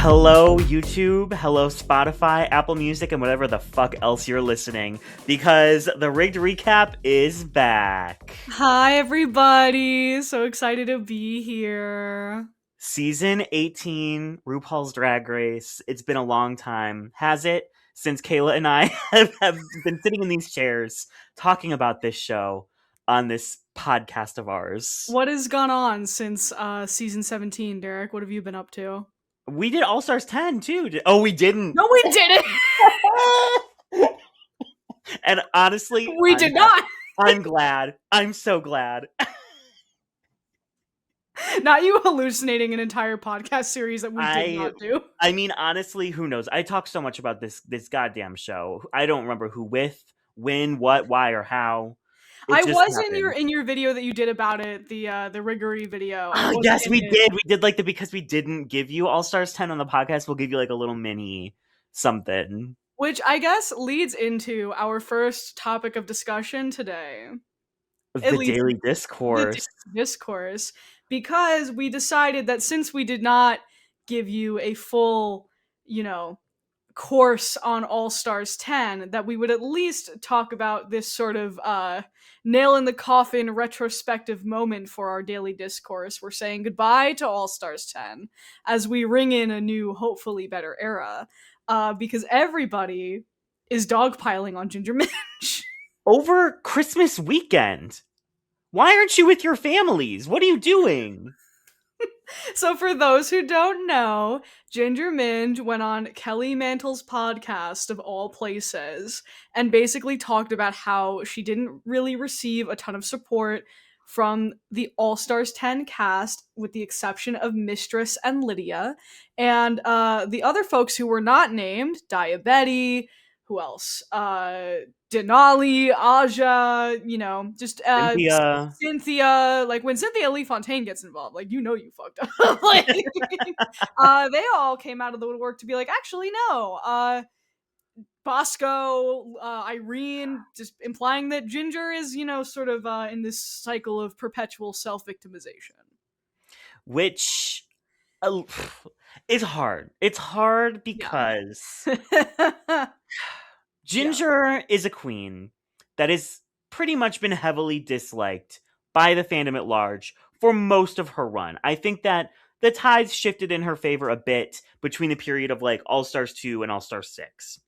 Hello, YouTube. Hello, Spotify, Apple Music, and whatever the fuck else you're listening, because the Rigged Recap is back. Hi, everybody. So excited to be here. Season 18, RuPaul's Drag Race. It's been a long time, has it? Since Kayla and I have been sitting in these chairs talking about this show on this podcast of ours. What has gone on since season 17, Derek? What have you been up to? We did All Stars 10 too. Oh, we didn't. No, we didn't. And honestly, We did not. I'm glad. I'm so glad. Not you hallucinating an entire podcast series that we did not do. I mean, honestly, who knows? I talk so much about this goddamn show. I don't remember who with, when, what, why, or how. I was in your video that you did about it, the riggory video. Yes, we did. We did like because we didn't give you All Stars 10 on the podcast, we'll give you like a little mini something. Which I guess leads into our first topic of discussion today. The daily discourse. Because we decided that since we did not give you a full, course on All Stars 10, that we would at least talk about this sort of nail in the coffin retrospective moment for our daily discourse. We're saying goodbye to All Stars 10 as we ring in a new, hopefully better era, because everybody is dogpiling on Ginger Minj. Over Christmas weekend. Why aren't you with your families? What are you doing? So for those who don't know, Ginger Minj went on Kelly Mantle's podcast of all places and basically talked about how she didn't really receive a ton of support from the All Stars 10 cast, with the exception of Mistress and Lydia. And the other folks who were not named, Diabetti, who else? Denali, Aja, just Cynthia. Like when Cynthia Lee Fontaine gets involved, like you fucked up. Like, they all came out of the woodwork to be like, actually no. Bosco, Irene, just implying that Ginger is, sort of in this cycle of perpetual self-victimization. Which is hard. It's hard because Ginger is a queen that has pretty much been heavily disliked by the fandom at large for most of her run. I think that the tides shifted in her favor a bit between the period of like All Stars 2 and All Stars 6.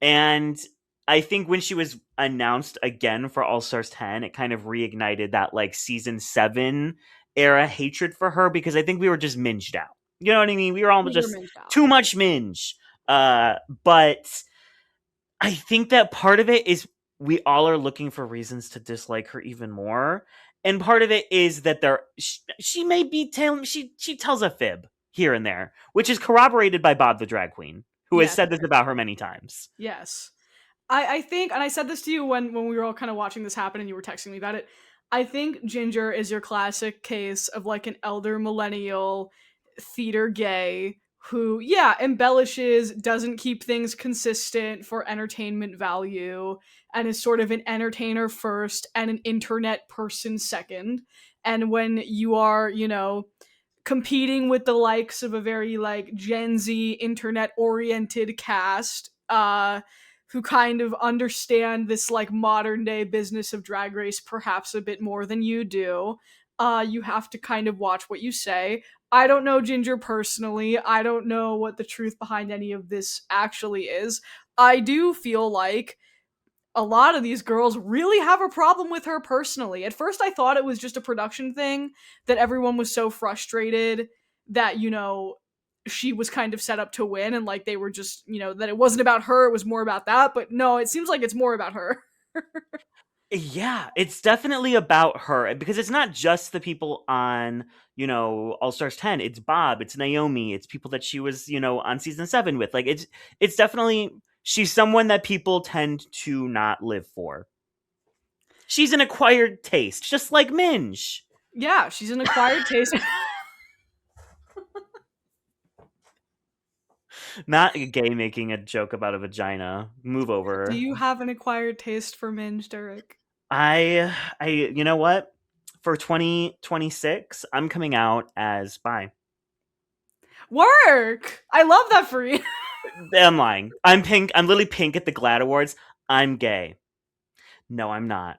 And I think when she was announced again for All Stars 10, it kind of reignited that like season 7 era hatred for her, because I think we were just minged out. You know what I mean? We were all just too much minge. But I think that part of it is we all are looking for reasons to dislike her even more. And part of it is that she may be she tells a fib here and there, which is corroborated by Bob the drag queen, who has said this about her many times. Yes. I think, and I said this to you when we were all kind of watching this happen and you were texting me about it, I think Ginger is your classic case of like an elder millennial theater gay who, embellishes, doesn't keep things consistent for entertainment value, and is sort of an entertainer first and an internet person second. And when you are, competing with the likes of a very like Gen Z internet oriented cast, who kind of understand this like modern day business of Drag Race perhaps a bit more than you do, you have to kind of watch what you say. I don't know Ginger personally. I don't know what the truth behind any of this actually is. I do feel like a lot of these girls really have a problem with her personally. At first I thought it was just a production thing, that everyone was so frustrated that, she was kind of set up to win, and like they were just, that it wasn't about her, it was more about that. But no, it seems like it's more about her. Yeah, it's definitely about her, because it's not just the people on, All Stars 10. It's Bob, it's Naomi, it's people that she was, on season 7 with. Like it's definitely, she's someone that people tend to not live for. She's an acquired taste, just like Minj. Yeah, she's an acquired taste. Not gay making a joke about a vagina. Move over. Do you have an acquired taste for Minj, Derek? You know what? For 2026, I'm coming out as bi. Work. I love that for you. I'm lying. I'm pink. I'm literally pink at the GLAAD Awards. I'm gay. No, I'm not.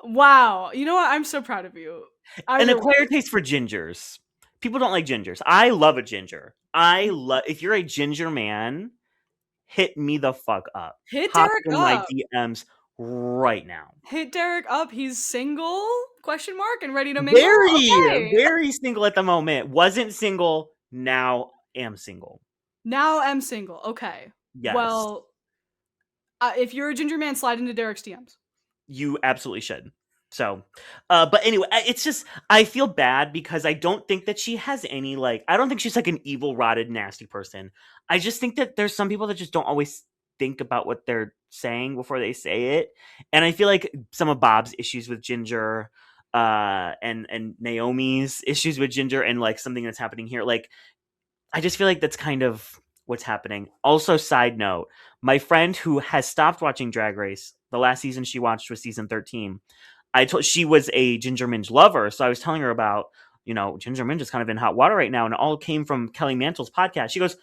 Wow. You know what? I'm so proud of you. An Either way. acquired taste for gingers. People don't like gingers. I love a ginger. I love. If you're a ginger man, hit me the fuck up. Hit Hop Derek in my up. DMs right now. Hit Derek up. He's single? Question mark and ready to mingle? Very, Okay. very single at the moment. Wasn't single. Now am single. Now I'm single. Okay. Yes. Well, if you're a ginger man, slide into Derek's DMs. You absolutely should. So, but anyway, it's just I feel bad because I don't think that she has any like I don't think she's like an evil, rotted, nasty person. I just think that there's some people that just don't always think about what they're saying before they say it, and I feel like some of Bob's issues with Ginger, and Naomi's issues with Ginger, and like something that's happening here, like I just feel like that's kind of what's happening. Also, side note, my friend who has stopped watching Drag Race, the last season she watched was season 13. I told she was a Ginger Minge lover, so I was telling her about, Ginger Minge is kind of in hot water right now, and it all came from Kelly Mantle's podcast. She goes,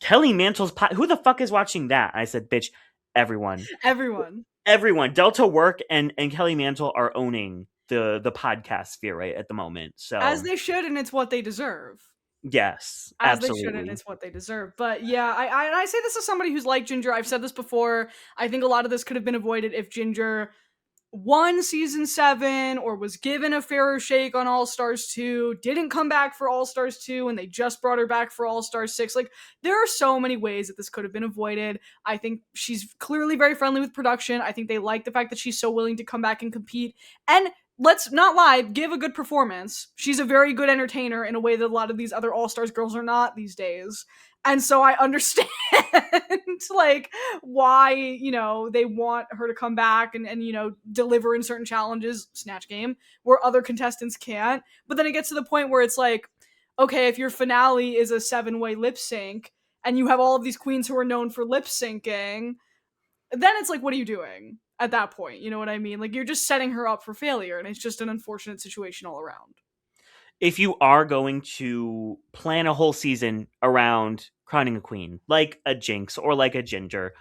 Kelly Mantle's who the fuck is watching that? I said, bitch, everyone. Everyone. Everyone. Delta Work and Kelly Mantle are owning the podcast sphere right at the moment. As So they should, and it's what they deserve. yes, As they should, and absolutely. it's what they deserve. But yeah, I say this as somebody who's like Ginger. I've said this before. I think a lot of this could have been avoided if Ginger won season 7 or was given a fairer shake on All Stars 2, didn't come back for All Stars 2, and they just brought her back for All Stars 6. Like, there are so many ways that this could have been avoided. I think she's clearly very friendly with production. I think they like the fact that she's so willing to come back and compete. And let's not lie, give a good performance. She's a very good entertainer in a way that a lot of these other All Stars girls are not these days. And so I understand like why, they want her to come back and deliver in certain challenges, Snatch Game, where other contestants can't. But then it gets to the point where it's like, okay, if your finale is a 7-way lip sync and you have all of these queens who are known for lip syncing, then it's like, what are you doing at that point? You know what I mean? Like, you're just setting her up for failure, and it's just an unfortunate situation all around. If you are going to plan a whole season around crowning a queen, like a Jinx or like a Ginger,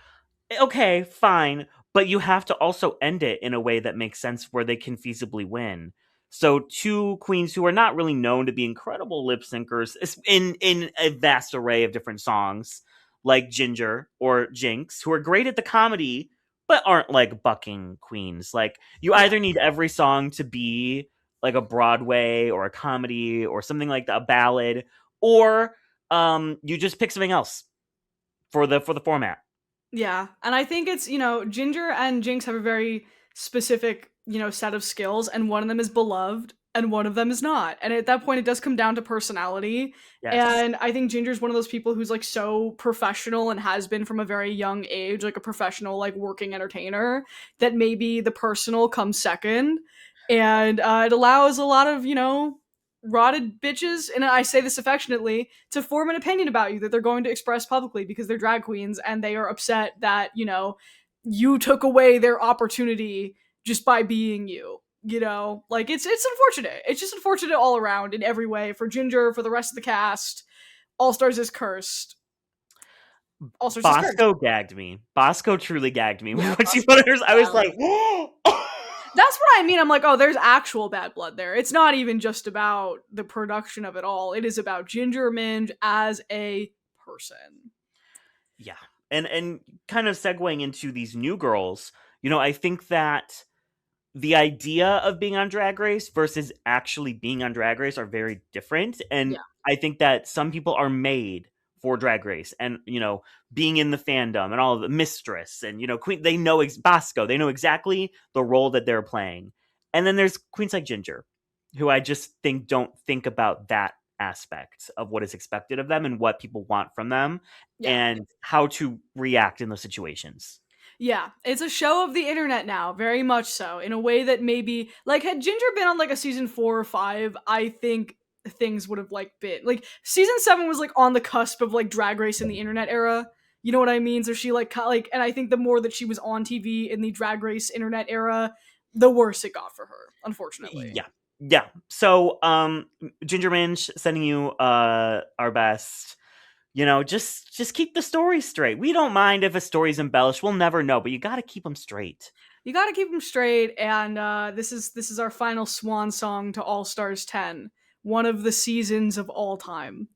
okay, fine, but you have to also end it in a way that makes sense where they can feasibly win. So two queens who are not really known to be incredible lip syncers in a vast array of different songs, like Ginger or Jinx, who are great at the comedy but aren't like bucking queens. Like you Yeah. either need every song to be like a Broadway or a comedy or something like that, a ballad, or you just pick something else for the format. Yeah, and I think it's, Ginger and Jinx have a very specific, set of skills, and one of them is beloved and one of them is not. And at that point it does come down to personality. Yes. And I think Ginger's one of those people who's like so professional and has been from a very young age, like a professional like working entertainer, that maybe the personal comes second. And it allows a lot of, rotted bitches, and I say this affectionately, to form an opinion about you that they're going to express publicly because they're drag queens and they are upset that, you took away their opportunity just by being you. Like it's unfortunate. It's just unfortunate all around in every way for Ginger, for the rest of the cast. All Stars is cursed. All Stars is cursed. Bosco gagged me. Bosco truly gagged me. Yeah, When she Bosco put hers, I was valid. like, That's what I mean. I'm like, oh, there's actual bad blood there. It's not even just about the production of it all. It is about Ginger Minge as a person. yeah. And kind of segueing into these new girls, I think that the idea of being on Drag Race versus actually being on Drag Race are very different. And Yeah. I think that some people are made for Drag Race and, being in the fandom and all of the mistress and, Queen, they know, Bosco, they know exactly the role that they're playing. And then there's queens like Ginger, who I just think don't think about that aspect of what is expected of them and what people want from them Yeah. and how to react in those situations. Yeah, it's a show of the internet now, very much so, in a way that maybe like had Ginger been on like a season 4 or 5, I think things would have like been like season 7 was like on the cusp of like Drag Race in the internet era. You know what I mean? So she like and I think the more that she was on TV in the Drag Race internet era, the worse it got for her, unfortunately. Yeah. Yeah. So, Ginger Minch, sending you our best. Just keep the story straight. We don't mind if a story's embellished. We'll never know, but you got to keep them straight. You got to keep them straight, and this is our final swan song to All Stars 10, one of the seasons of all time.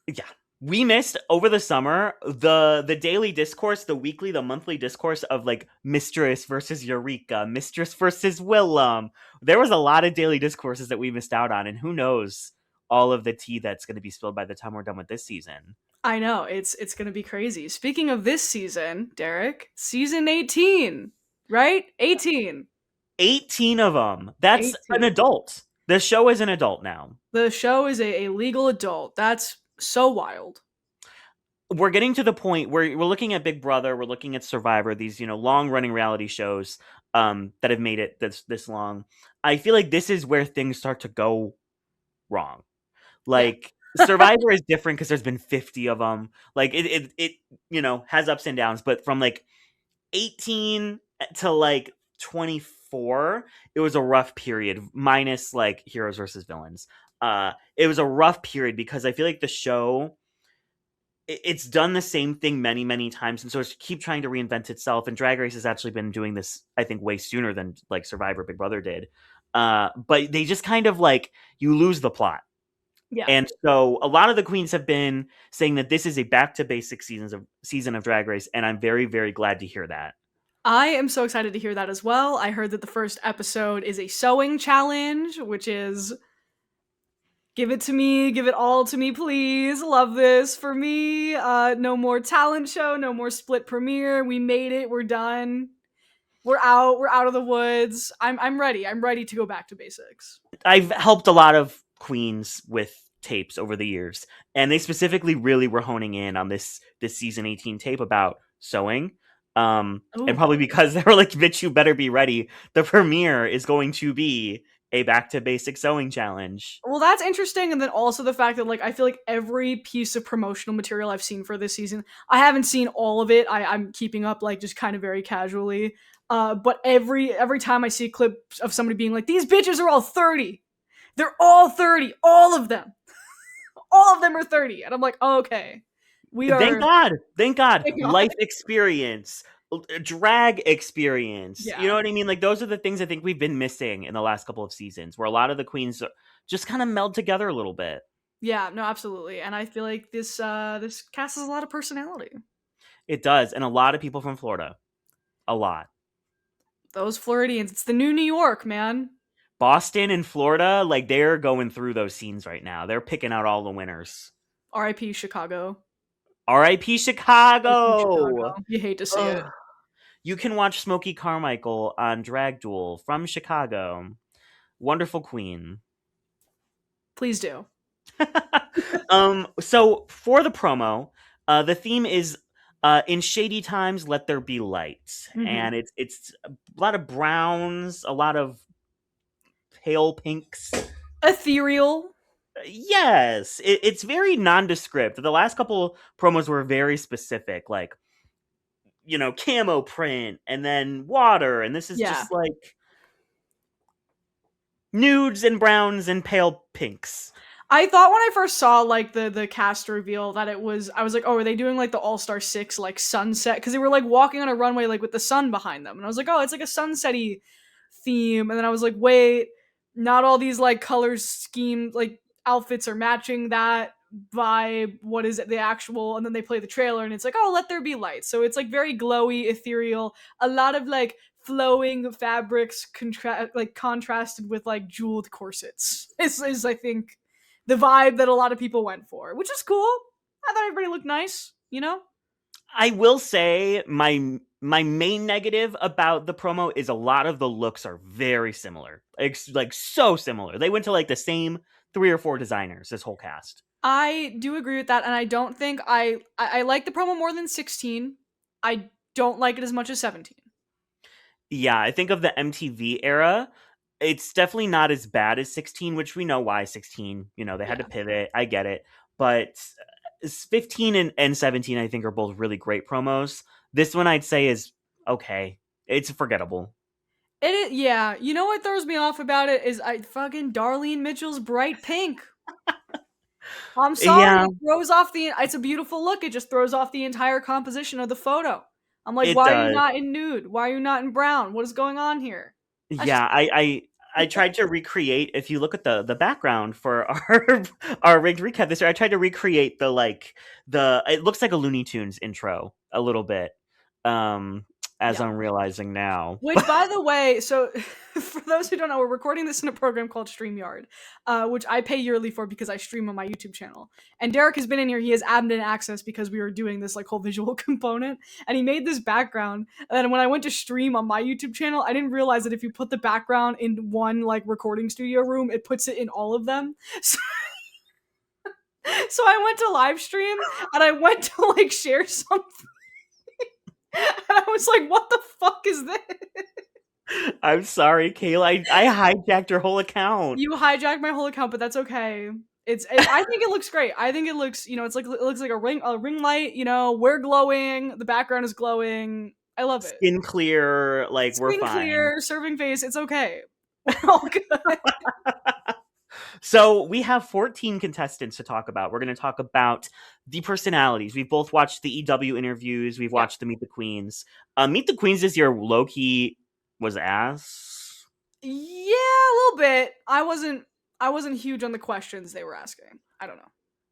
Yeah. We missed over the summer the daily discourse, the weekly, the monthly discourse of like Mistress versus Eureka, Mistress versus Willem. There was a lot of daily discourses that we missed out on, and who knows all of the tea that's going to be spilled by the time we're done with this season. I know, it's going to be crazy. Speaking of this season, Derek, season 18, right? 18. 18 of them. That's an 18. adult. The show is an adult now. The show is a legal adult. That's so wild. We're getting to the point where we're looking at Big Brother, we're looking at Survivor, these long running reality shows that have made it this long. I feel like this is where things start to go wrong. Yeah. Like Survivor is different because there's been 50 of them. Like it has ups and downs, but from like 18 to like 24, it was a rough period, minus like heroes versus villains. It was a rough period because I feel like the show it's done the same thing many many times, and so it's keep trying to reinvent itself, and Drag Race has actually been doing this I think way sooner than like Survivor Big Brother did. But they just kind of like you lose the plot. Yeah. And so a lot of the queens have been saying that this is a back to basic season of Drag Race, and I'm very very glad to hear that. I am so excited to hear that as well. I heard that the first episode is a sewing challenge, which is give it to me, give it all to me, please. Love this for me. No more talent show, no more split premiere. We made it. We're done. We're out. We're out of the woods. I'm ready. I'm ready to go back to basics. I've helped a lot of queens with tapes over the years, and they specifically really were honing in on this season 18 tape about sewing. And Ooh. probably because they were like, "Bitch, you better be ready. The premiere is going to be a back to basic sewing challenge." Well, that's interesting, and then also the fact that like I feel like every piece of promotional material I've seen for this season, I haven't seen all of it. I'm keeping up like just kind of very casually. But every time I see clips of somebody being like, "These bitches are all 30. They're all 30. All of them. All of them are 30," and I'm like, oh, okay, we Thank are. God. Thank God. Thank God. Life experience, drag experience. You Yeah, know what I mean? Like those are the things I think we've been missing in the last couple of seasons, where a lot of the queens just kind of meld together a little bit. yeah, no, absolutely, and I feel like this cast has a lot of personality. It does, and a lot of people from Florida. A lot. Those Floridians, it's the new New York, man. Boston and Florida, like they're going through those scenes right now. They're picking out all the winners. R.I.P. Chicago. R.I.P. R.I.P. Chicago. Chicago. You hate to see it. Ugh. You can watch Smokey Carmichael on Drag Duel from Chicago. Wonderful queen. Please do. So for the promo, the theme is in shady times, let there be light, Hmm. and it's a lot of browns, a lot of pale pinks. Ethereal. Yes, it's very nondescript. The last couple promos were very specific, like camo print and then water, and this is Yeah. just like nudes and browns and pale pinks. I thought when I first saw like the cast reveal that I was like, oh, are they doing like the All Star 6 like sunset? Because they were like walking on a runway like with the sun behind them. And I was like, oh, it's like a sunsetty theme. And then I was like, wait, not all these like colors scheme like outfits are matching that vibe. What is it? The actual, and then they play the trailer and it's like, oh, let there be light. So it's like very glowy, ethereal, a lot of like flowing fabrics like contrasted with like jeweled corsets. Is I think the vibe that a lot of people went for, which is cool. I thought everybody looked nice, you know? I will say my main negative about the promo is a lot of the looks are very similar. Like so similar. They went to like the same 3 or 4 designers, this whole cast. I do agree with that, and I don't think I like the promo more than 16. I don't like it as much as 17. Yeah, I think of the MTV era, it's definitely not as bad as 16, which we know why 16, they had to Yeah. pivot. I get it. But 15 and 17 I think are both really great promos. This one I'd say is okay. It's forgettable. It is, yeah. You know what throws me off about it is I fucking Darlene Mitchell's bright pink. I'm sorry, Yeah, it throws off the. It's a beautiful look. It just throws off the entire composition of the photo. I'm like, it why are you does. not in nude? Why are you not in brown? What is going on here? That's just Yeah, I tried to recreate. If you look at the background for our our rigged recap this year, I tried to recreate the like the. It looks like a Looney Tunes intro a little bit. Um, as yeah. I'm realizing now. Which, by the way, so for those who don't know, we're recording this in a program called StreamYard, which I pay yearly for because I stream on my YouTube channel. And Derek has been in here; he has admin access because we were doing this like whole visual component, and he made this background. And then when I went to stream on my YouTube channel, I didn't realize that if you put the background in one like recording studio room, it puts it in all of them. So, so I went to live stream and I went to like share something, and I was like, "What the fuck is this?" I'm sorry, Kayla. I hijacked your whole account. You hijacked my whole account, but that's okay. I think it looks great. I think it looks, it's like it looks like a ring light. We're glowing. The background is glowing. I love it. Skin clear, like we're Skin fine. clear, serving face. It's okay. We're all good. So we have 14 contestants to talk about. We're going to talk about the personalities. We've both watched the EW interviews. We've Yeah, watched the Meet the Queens. Meet the Queens this year, low key was ass. yeah, a little bit. I wasn't huge on the questions they were asking. I don't know.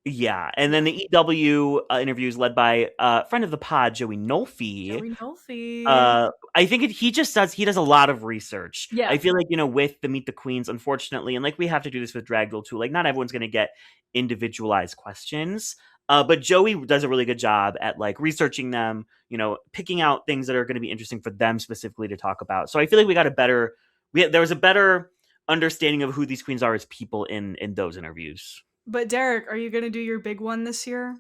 Yeah, and Yeah, then the EW interviews led by friend of the pod, Joey Nolfi. Joey Nolfi. I think he does a lot of research. I Yeah, feel like with the Meet the Queens, unfortunately, and like we have to do this with Drag Duel too. Like not everyone's going to get individualized questions, but Joey does a really good job at like researching them. Picking out things that are going to be interesting for them specifically to talk about. So I feel like there was a better understanding of who these queens are as people in those interviews. but Derek, are you gonna do your big one this year?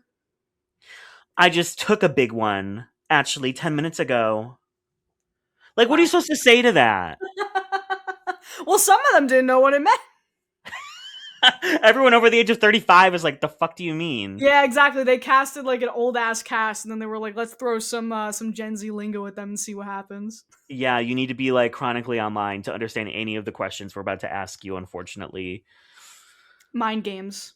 I just took a big one actually 10 minutes ago. Like, what are you Wow. supposed to say to that? Well, some of them didn't know what it meant. Everyone over the age of 35 is like, the fuck do you mean? Yeah, exactly. They casted like an old ass cast, and then they were like, "Let's throw some Gen Z lingo at them and see what happens." Yeah, you need to be like chronically online to understand any of the questions we're about to ask you, unfortunately. Mind games.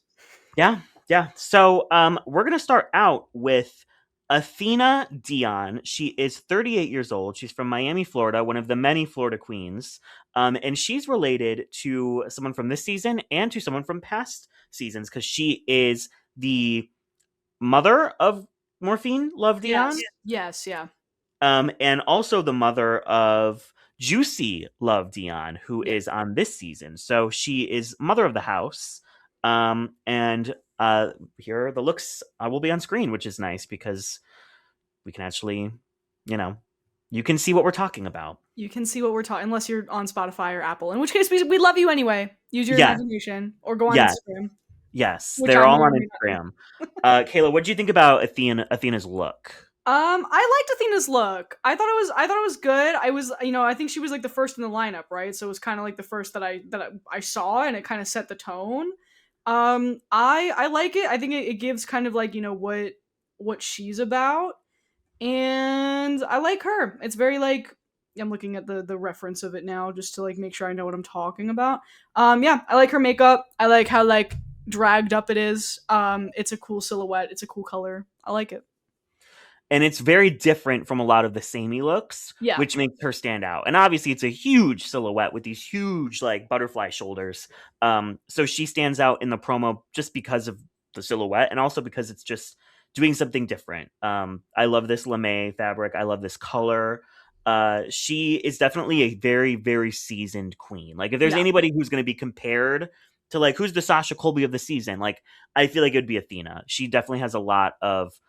Yeah, yeah. So we're gonna start out with Athena Dion. She is 38 years old. She's from Miami, Florida, one of the many Florida queens. And she's related to someone from this season and to someone from past seasons because she is the mother of Morphine Love Yes. Dion, Yes. Yeah. and also the mother of Juicy Love Dion, who Yeah. is on this season. So she is mother of the house. And here are the looks will be on screen, which is nice because we can actually, you know, you can see what we're talking about. You can see what we're talking, unless you're on Spotify or Apple. In which case, we love you anyway. Use your Yes, imagination or go on yes, Instagram, yes. which They're I may all or on may not do. Instagram. Kayla, what do you think about Athena's look? I liked Athena's look. I thought it was good. I think she was like the first in the lineup, right? So it was kind of like the first that I saw, and it kind of set the tone. I like it. I think it gives kind of like what she's about, and I like her. It's very like I'm looking at the reference of it now just to like make sure I know what I'm talking about. Yeah, I like her makeup. I like how like dragged up it is. It's a cool silhouette. It's a cool color. I like it. And it's very different from a lot of the samey looks, Yeah. which makes her stand out. And obviously, it's a huge silhouette with these huge like butterfly shoulders. So she stands out in the promo just because of the silhouette, and also because it's just doing something different. I love this lame fabric. I love this color. She is definitely a very very seasoned queen. Like if there's Yeah. anybody who's going to be compared to like who's the Sasha Colby of the season, like I feel like it would be Athena. She definitely has a lot of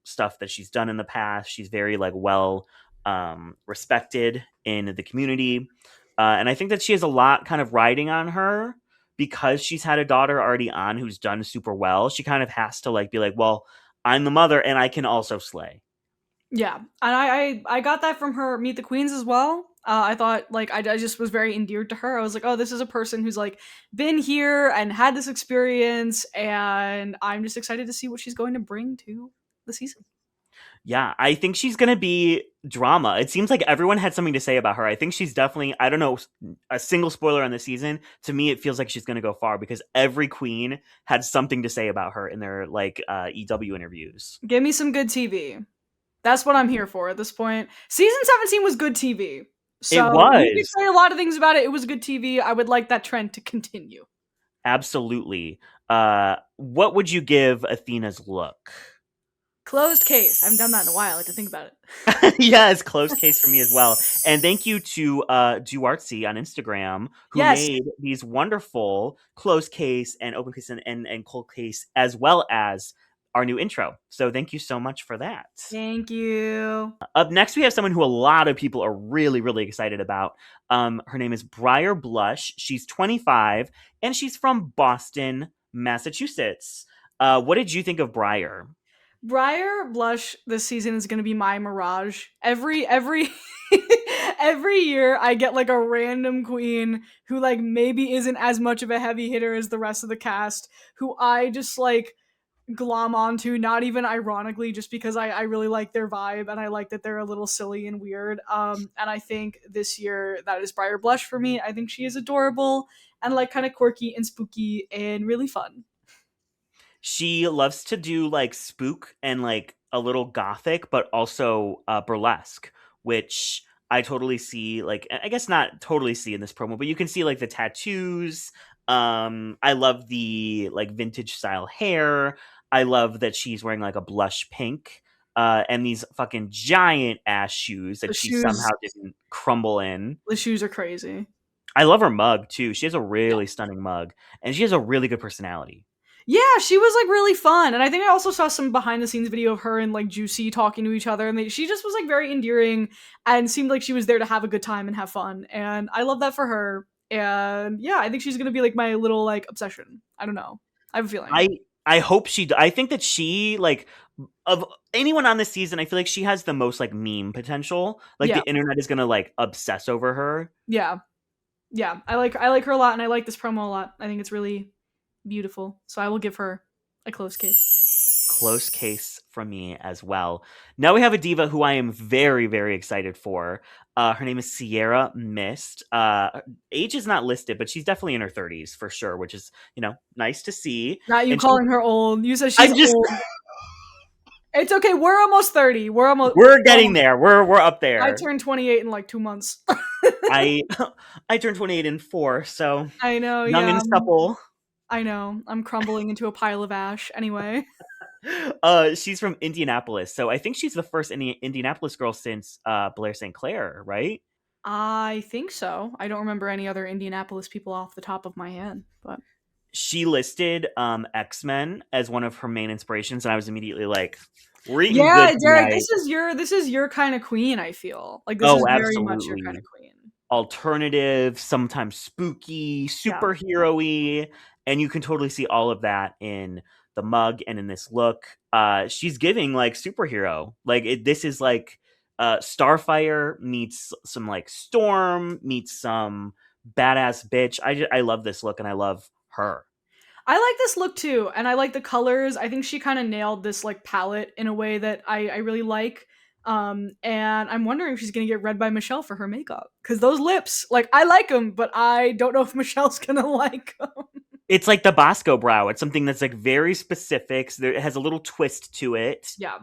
stuff that she's done in the past. She's very like well respected in the community, and I think that she has a lot kind of riding on her because she's had a daughter already on who's done super well. She kind of has to like be like, well, I'm the mother and I can also slay. Yeah. And I got that from her Meet the Queens as well. I thought like I just was very endeared to her. I was like, oh, this is a person who's like been here and had this experience, and I'm just excited to see what she's going to bring to the season. Yeah, I think she's gonna be drama. It seems like everyone had something to say about her. I think she's definitely, I don't know, a single spoiler on the season. To me, it feels like she's gonna go far because every queen had something to say about her in their like EW interviews. Give me some good TV. That's what I'm here for at this point. Season 17 was good TV. It So you could was say a lot of things about it. It was good TV. I would like that trend to continue. absolutely. What would you give Athena's look? Closed case. I haven't done that in a while. I have to think about it. Yes, close case for me as well. And thank you to Duartsy on Instagram who Yes. made these wonderful close case and open case and cold case as well as our new intro. So thank you so much for that. Thank you. Up next, we have someone who a lot of people are really, really excited about. Her name is Briar Blush. She's 25 and she's from Boston, Massachusetts. What did you think of Briar? Briar Blush this season is gonna be my Mirage. Every every year I get like a random queen who like maybe isn't as much of a heavy hitter as the rest of the cast, who I just like glom onto, not even ironically, just because I really like their vibe and I like that they're a little silly and weird. And I think this year that is Briar Blush for me. I think she is adorable and like kind of quirky and spooky and really fun. She loves to do like spook and like a little gothic, but also burlesque, which I totally see. Like, I guess not totally see in this promo, but you can see like the tattoos. I love the like vintage style hair. I love that she's wearing like a blush pink. And these fucking giant ass shoes The that she somehow shoes, didn't crumble in. the shoes are crazy. I love her mug too. She has a Yeah. really stunning mug, and she has a really good personality. Yeah, she was like really fun, and I think I also saw some behind the scenes video of her and like Juicy talking to each other, and she just was like very endearing and seemed like she was there to have a good time and have fun, and I love that for her. And yeah, I think she's gonna be like my little like obsession. I don't know. I have a feeling. I I hope I think that she like of anyone on this season, I feel like she has the most like meme potential. Like the Yeah, internet is gonna like obsess over her. yeah, yeah. I like her a lot, and I like this promo a lot. I think it's really beautiful. So I will give her a close case. Close case from me as well. Now we have a diva who I am very, very excited for. Her name is Sierra Mist. Age is not listed, but she's definitely in her 30s for sure, which is, nice to see. Not you And she, calling her old. You said she's I'm just, old. It's okay. We're almost 30. We're almost. we're getting there. We're up I there. turned 28 in like 2 months. I I turned 28 in 4, so I know, young yeah. and supple. I know. I'm crumbling into a pile of ash. Anyway, She's from Indianapolis, so I think she's the first Indianapolis girl since Blair St. Clair, right? I think so. I don't remember any other Indianapolis people off the top of my head, but She listed X-Men as one of her main inspirations, and I was immediately like, "We're eating good yeah, Derek, tonight." this is your kind of queen. I feel like this Oh, is very much your kind of absolutely. queen. Alternative, sometimes spooky, Yeah, superhero-y, and you can totally see all of that in the mug and in this look. She's giving like superhero. Like this is like Starfire meets some like Storm meets some badass bitch. I love this look and I love her. I like this look too, and I like the colors. I think she kind of nailed this like palette in a way that I really like. And I'm wondering if she's gonna get read by Michelle for her makeup because those lips, like I like them, but I don't know if Michelle's gonna like them. It's like the Bosco brow. It's something that's like very specific. So it has a little twist to it. Yeah,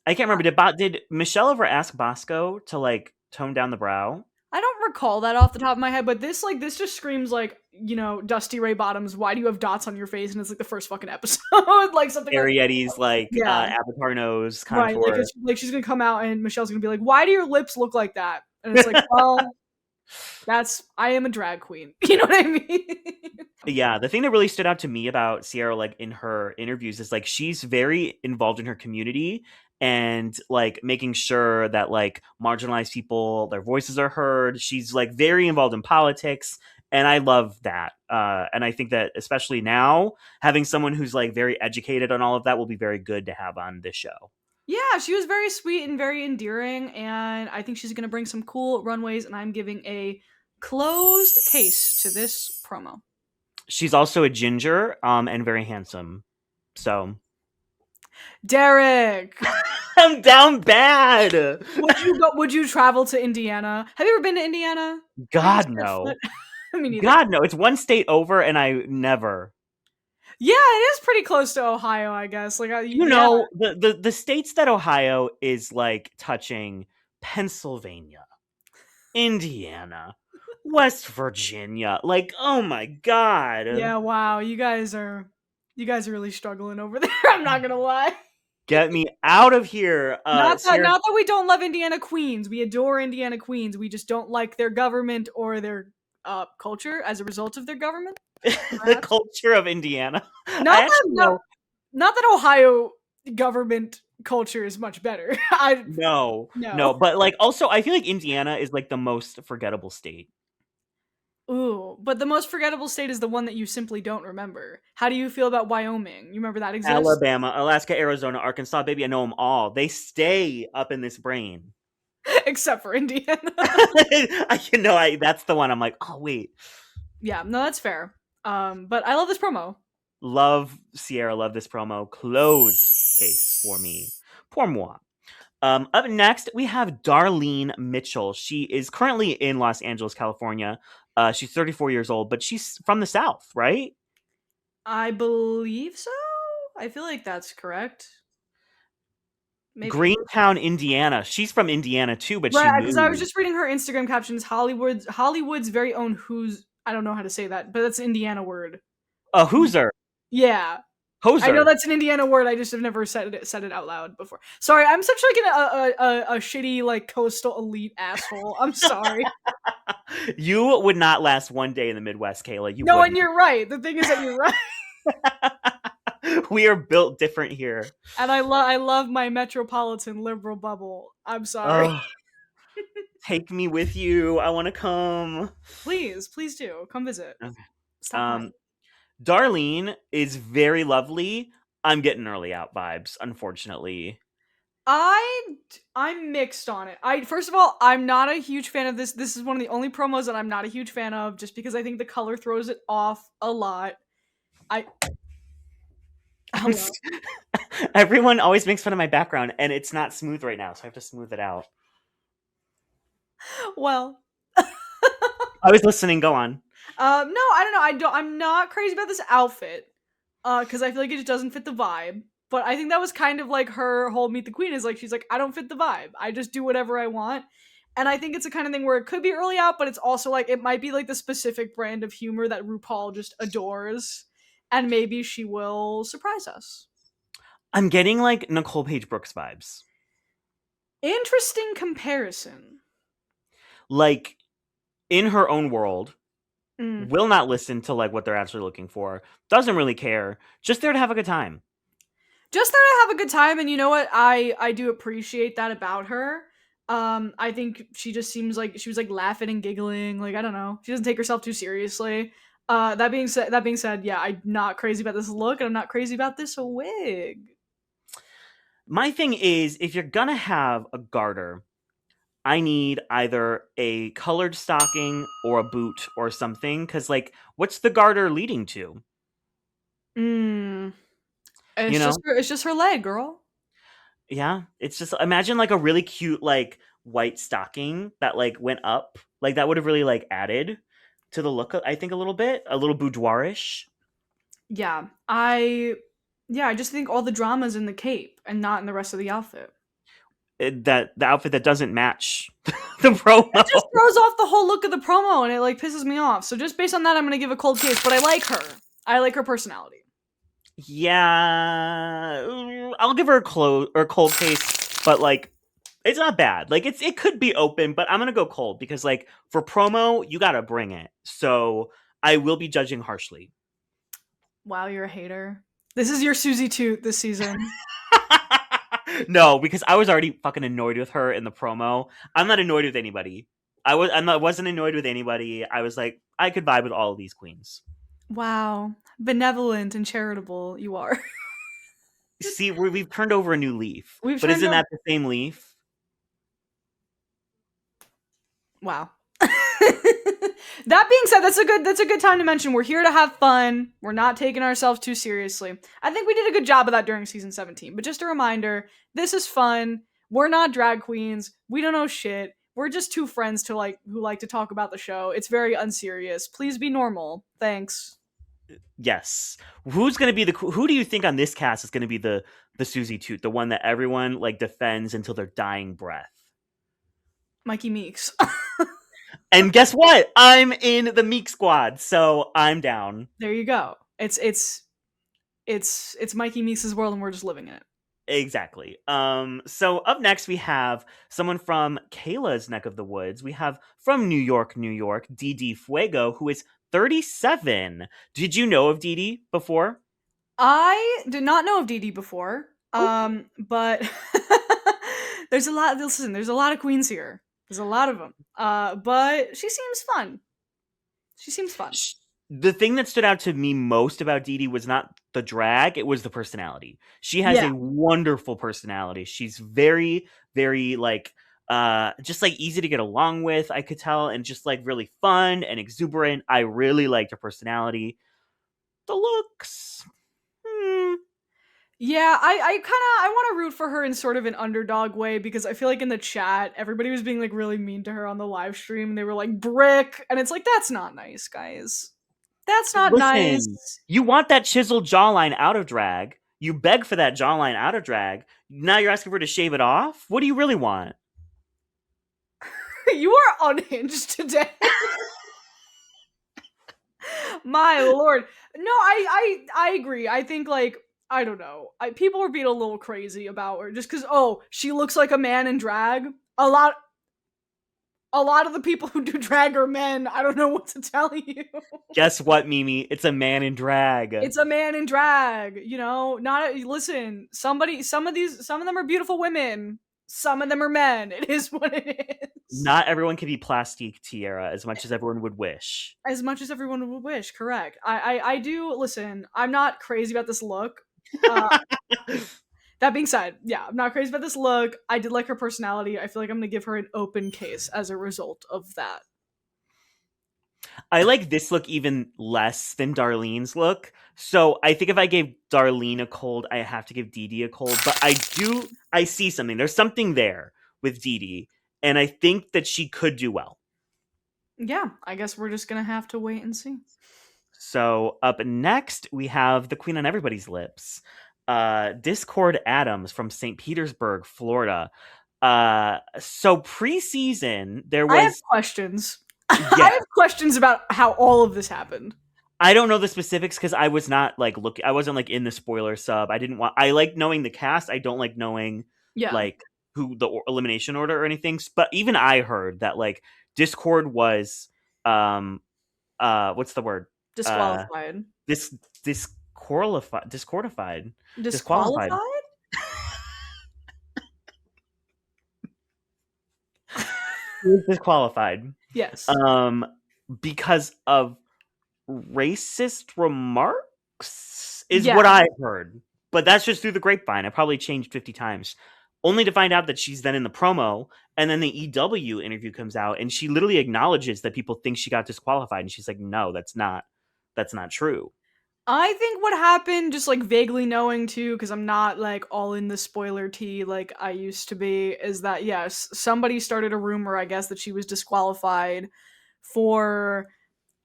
I can't remember. Did Michelle ever ask Bosco to like tone down the brow? I don't recall that off the top of my head, but this just screams like Dusty Ray Bottoms. Why do you have dots on your face? And it's like the first fucking episode, like something like Ariettes like yeah, avatar nose right. Like contour. it's like she's gonna come out and Michelle's gonna be like, "Why do your lips look like that?" And it's like, well, I am a drag queen. You know what I mean? Yeah, the thing that really stood out to me about Sierra, like in her interviews, is like she's very involved in her community and like making sure that like marginalized people, their voices are heard. She's like very involved in politics, and I love that. And I think that especially now, having someone who's like very educated on all of that will be very good to have on this show. Yeah, she was very sweet and very endearing, and I think she's gonna bring some cool runways. And I'm giving a closed case to this promo. She's also a ginger, and very handsome. So Derek, I'm down bad. Would you travel to Indiana? Have you ever been to Indiana? Maybe God step foot. no. Me neither. God no. It's one state over, and I never. Yeah, it is pretty close to Ohio, I guess. Like, You yeah. know, the states that Ohio is like touching: Pennsylvania, Indiana, West Virginia. Like, oh my god. Yeah, wow, you guys are really struggling over there. I'm not gonna lie. Get me out of here. Sierra. Not that we don't love Indiana Queens. We adore Indiana Queens. We just don't like their government or their culture as a result of their government. The Perhaps. culture of Indiana. I Not that actually not, know. not that Ohio government culture is much better. I No, no, no. but like also, I feel like Indiana is like the most forgettable state. Ooh, but the most forgettable state is the one that you simply don't remember. How do you feel about Wyoming? You remember that exists? Alabama, Alaska, Arizona, Arkansas, baby, I know them all. They stay up in this brain. Except for Indiana. That's the one. I'm like, oh wait, Yeah, no, that's fair. But I love this promo. love Sierra, love this promo. Closed case for me. Pour moi. Up next, we have Darlene Mitchell. She is currently in Los Angeles, California. She's 34 years old, but she's from the South, right? I believe so. I feel like that's correct. Maybe. Greentown, Indiana. She's from Indiana too, but she Right, because I was moved. just reading her Instagram captions. Hollywood's very own who's I don't know how to say that, but that's an Indiana word. A Hooser. Yeah, I know Hoser. that's an Indiana word. I just have never said it out loud before. Sorry, I'm such like a shitty like coastal elite asshole. I'm sorry. You would not last one day in the Midwest, Kayla. You No, and wouldn't. you're right. The thing is that you're right, We are built different here. and I love my metropolitan liberal bubble. I'm sorry. Oh, take me with you. I want to come. Please do come visit. Okay. Stop by. Um, Darlene is very lovely. I'm getting early out vibes, unfortunately. I I'm mixed on it. I First of all, I'm not a huge fan of this. This is one of the only promos that I'm not a huge fan of, just because I think the color throws it off a lot. I I'm Hello. Everyone always makes fun of my background, and it's not smooth right now, so I have to smooth it out. Well, I was listening. Go on. no, I don't know. I'm not crazy about this outfit, because I feel like it just doesn't fit the vibe. But I think that was kind of like her whole Meet the Queen is like she's like I don't fit the vibe. I just do whatever I want. And I think it's a kind of thing where it could be early out, but it's also like it might be like the specific brand of humor that RuPaul just adores, and maybe she will surprise us. I'm getting like Nicole Page Brooks vibes. Interesting comparison. Like in her own world, Mm. will not listen to like what they're actually looking for. Doesn't really care. Just there to have a good time. Just there to have a good time, and you know what? I do appreciate that about her. I think she just seems like she was like laughing and giggling. Like I don't know, she doesn't take herself too seriously. That being said, yeah, I'm not crazy about this look, and I'm not crazy about this wig. My thing is, if you're gonna have a garter, I need either a colored stocking or a boot or something. Cause like, what's the garter leading to? Mm. You know? It's just her leg, girl. Yeah. It's just imagine like a really cute like white stocking that like went up. Like that would have really like added to the look, I think, a little bit. A little boudoirish. Yeah, I just think all the drama's in the cape and not in the rest of the outfit. That the outfit that doesn't match the promo. It just throws off the whole look of the promo and it like pisses me off. So just based on that, I'm gonna give a cold case. But I like her. I like her personality. Yeah, I'll give her a cold case, but like it's not bad. Like it could be open, but I'm gonna go cold because like for promo, you gotta bring it. So I will be judging harshly. Wow, you're a hater. This is your Susie Toot this season. No, because I was already fucking annoyed with her in the promo. I'm not annoyed with anybody. Wasn't annoyed with anybody. I was like, I could vibe with all of these queens. Wow, benevolent and charitable you are. See, we've turned over a new leaf, We've but turned isn't over. that the same leaf? Wow. That being said, that's a good time to mention we're here to have fun. We're not taking ourselves too seriously. I think we did a good job of that during season 17. But just a reminder, this is fun. We're not drag queens. We don't know shit. We're just two friends to like who like to talk about the show. It's very unserious. Please be normal. Thanks. Yes. Who's going to be the who do you think on this cast is going to be the Susie Toot, the one that everyone like defends until their dying breath? Mikey Meeks. And guess what? I'm in the Meek squad, so I'm down. There you go. It's Mikey Meeks' world and we're just living in it. Exactly. So up next we have someone from Kayla's neck of the woods. We have from New York, New York, Dee Fuego, who is 37. Did you know of Dee before? I did not know of Dee before. Oh. But there's a lot. Listen, there's a lot of queens here. There's a lot of them. But she seems fun. She seems fun. The thing that stood out to me most about Dee was not the drag, it was the personality. She has Yeah. a wonderful personality. She's very, very like just like easy to get along with, I could tell, and just like really fun and exuberant. I really liked her personality. The looks. Yeah, I want to root for her in sort of an underdog way because I feel like in the chat everybody was being like really mean to her on the live stream and they were like brick and it's like that's not nice, guys. That's not Listen, nice. you want that chiseled jawline out of drag. You beg for that jawline out of drag. Now you're asking for her to shave it off? What do you really want? You are unhinged today. My lord. No, I agree. I think like I don't know. People were being a little crazy about her just because she looks like a man in drag. A lot of the people who do drag are men. I don't know what to tell you. Guess what, Mimi? It's a man in drag. It's a man in drag, not listen, some of them are beautiful women. Some of them are men. It is what it is. Not everyone can be plastique, Tiara, as much as everyone would wish. As much as everyone would wish, correct. I do listen, I'm not crazy about this look. That being said, yeah, I'm not crazy about this look. I did like her personality. I feel like I'm gonna give her an open case as a result of that. I like this look even less than Darlene's look. So I think if I gave Darlene a cold, I have to give Dee a cold. But I see something. There's something there with Dee, and I think that she could do well. Yeah, I guess we're just gonna have to wait and see. So up next, we have the queen on everybody's lips, Discord Adams from St. Petersburg, Florida. So preseason, there was. I have questions. Yeah. I have questions about how all of this happened. I don't know the specifics because I was not like I wasn't like in the spoiler sub. I like knowing the cast. I don't like knowing like who the elimination order or anything. But even I heard that like Discord was what's the word? Disqualified. Disqualified. Disqualified? Disqualified. Yes. Because of racist remarks is what I heard. But that's just through the grapevine. I probably changed 50 times. Only to find out that she's then in the promo, and then the EW interview comes out, and she literally acknowledges that people think she got disqualified, and she's like, "No, that's not true." I think what happened, just like vaguely knowing too, because I'm not like all in the spoiler tea like I used to be, is that yes, somebody started a rumor, I guess, that she was disqualified for.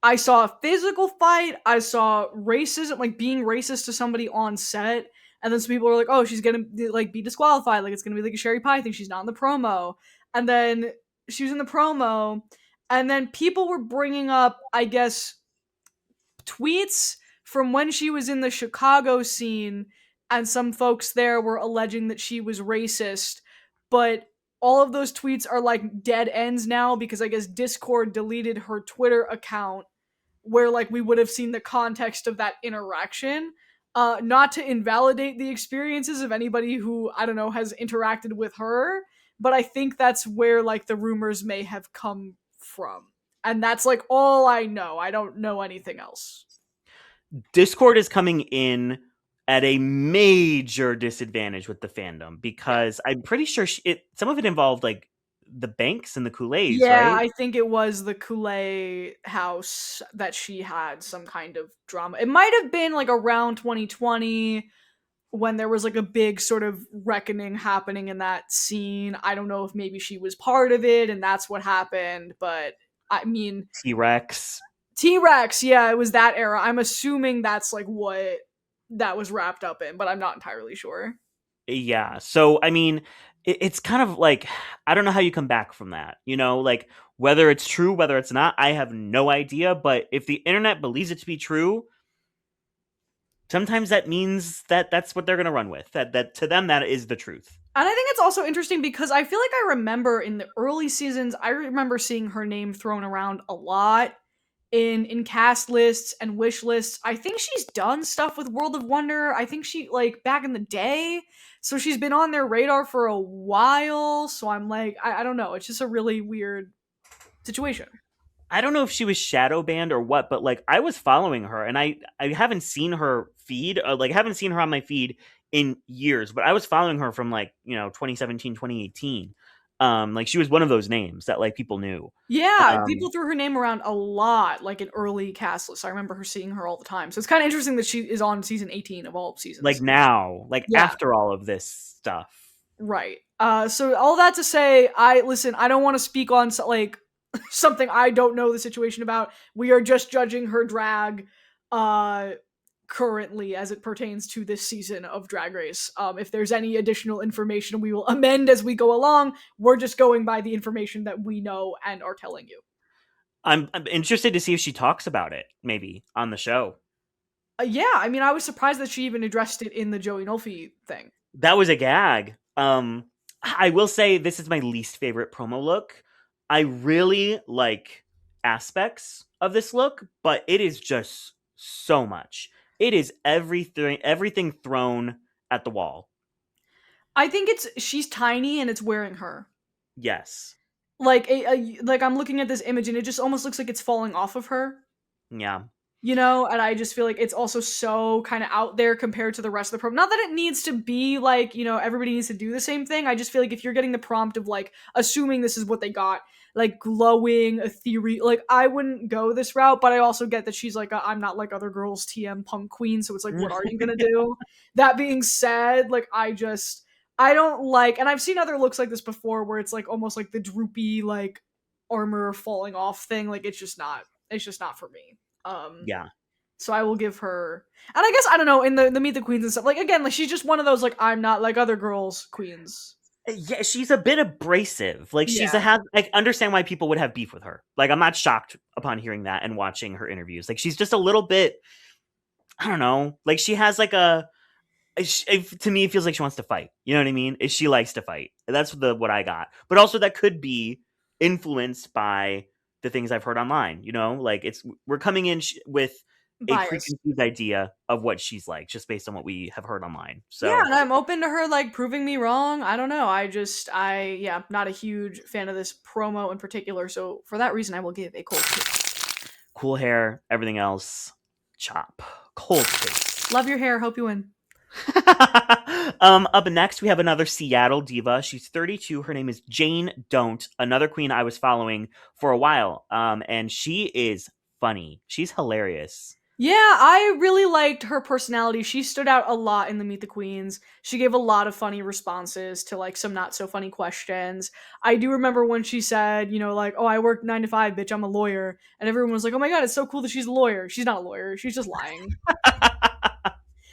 I saw a physical fight. I saw racism, like being racist to somebody on set. And then some people were like, "Oh, she's gonna like be disqualified. Like it's gonna be like a Sherry Pie thing. She's not in the promo." And then she was in the promo, and then people were bringing up, I guess, tweets from when she was in the Chicago scene, and some folks there were alleging that she was racist. But all of those tweets are like dead ends now because I guess Discord deleted her Twitter account where like we would have seen the context of that interaction. Not to invalidate the experiences of anybody who, I don't know, has interacted with her, but I think that's where like the rumors may have come from. And that's like all I know. I don't know anything else. Discord is coming in at a major disadvantage with the fandom because I'm pretty sure some of it involved like the Banks and the Kool-Aids, Yeah, right? I think it was the Kool-Aid house that she had some kind of drama. It might have been like around 2020 when there was like a big sort of reckoning happening in that scene. I don't know if maybe she was part of it and that's what happened, but I mean, T-Rex. T-Rex, yeah, it was that era. I'm assuming that's like what that was wrapped up in, but I'm not entirely sure. Yeah. So, I mean, it's kind of like, I don't know how you come back from that. Like whether it's true, whether it's not, I have no idea. But if the internet believes it to be true, sometimes that means that that's what they're going to run with. That to them, that is the truth. And I think it's also interesting because I feel like I remember in the early seasons, I remember seeing her name thrown around a lot in cast lists and wish lists. I think she's done stuff with World of Wonder. I think she like back in the day. So she's been on their radar for a while. So I'm like, I don't know. It's just a really weird situation. I don't know if she was shadow banned or what, but like I was following her and I haven't seen her feed, like haven't seen her on my feed in years, but I was following her from like, 2017, 2018. Like she was one of those names that like people knew. Yeah, Um people threw her name around a lot, like in early cast lists. I remember her seeing her all the time. So it's kind of interesting that she is on season 18 of all like seasons. now, like Yeah. after all of this stuff. Right. So all that to say, I listen. I don't want to speak on like something I don't know the situation about. We are just judging her drag, uh, currently as it pertains to this season of Drag Race. If there's any additional information, we will amend as we go along. We're just going by the information that we know and are telling you. I'm interested to see if she talks about it maybe on the show. Yeah, I mean, I was surprised that she even addressed it in the Joey Nolfi thing. That was a gag. I will say this is my least favorite promo look. I really like aspects of this look, but it is just so much. It is everything thrown at the wall. I think it's she's tiny and it's wearing her. Yes. Like like I'm looking at this image and it just almost looks like it's falling off of her, Yeah. and I just feel like it's also so kind of out there compared to the rest of the program. Not that it needs to be like, everybody needs to do the same thing. I just feel like if you're getting the prompt of like assuming this is what they got, like glowing a theory, like I wouldn't go this route, but I also get that she's like I'm not like other girls TM punk queen, so it's like what are you going to do? That being said, like I don't like, and I've seen other looks like this before where it's like almost like the droopy like armor falling off thing. Like it's just not for me. Um, Yeah. so I will give her, and I guess I don't know in the Meet the Queens and stuff. Like again, like she's just one of those like I'm not like other girls queens. Yeah, she's a bit abrasive. Like she's a Yeah, have I understand why people would have beef with her. Like I'm not shocked upon hearing that and watching her interviews. Like she's just a little bit, I don't know. Like she has like to me it feels like she wants to fight. You know what I mean? She likes to fight. That's what I got. But also that could be influenced by the things I've heard online. Like we're coming in with a bias. preconceived idea of what she's like, just based on what we have heard online. Yeah, So and I'm open to her like proving me wrong. I don't know. Yeah, not a huge fan of this promo in particular. So for that reason, I will give a cold kiss. cool hair, everything else, chop, cold case. Love your hair. Hope you win. Up next, we have another Seattle diva. She's 32. Her name is Jane Don't, another queen I was following for a while. And she is funny. She's hilarious. Yeah, I really liked her personality. She stood out a lot in the Meet the Queens. She gave a lot of funny responses to like some not so funny questions. I do remember when she said, like, "Oh, I work 9 to 5, bitch. I'm a lawyer," and everyone was like, "Oh my god, it's so cool that she's a lawyer." She's not a lawyer. She's just lying,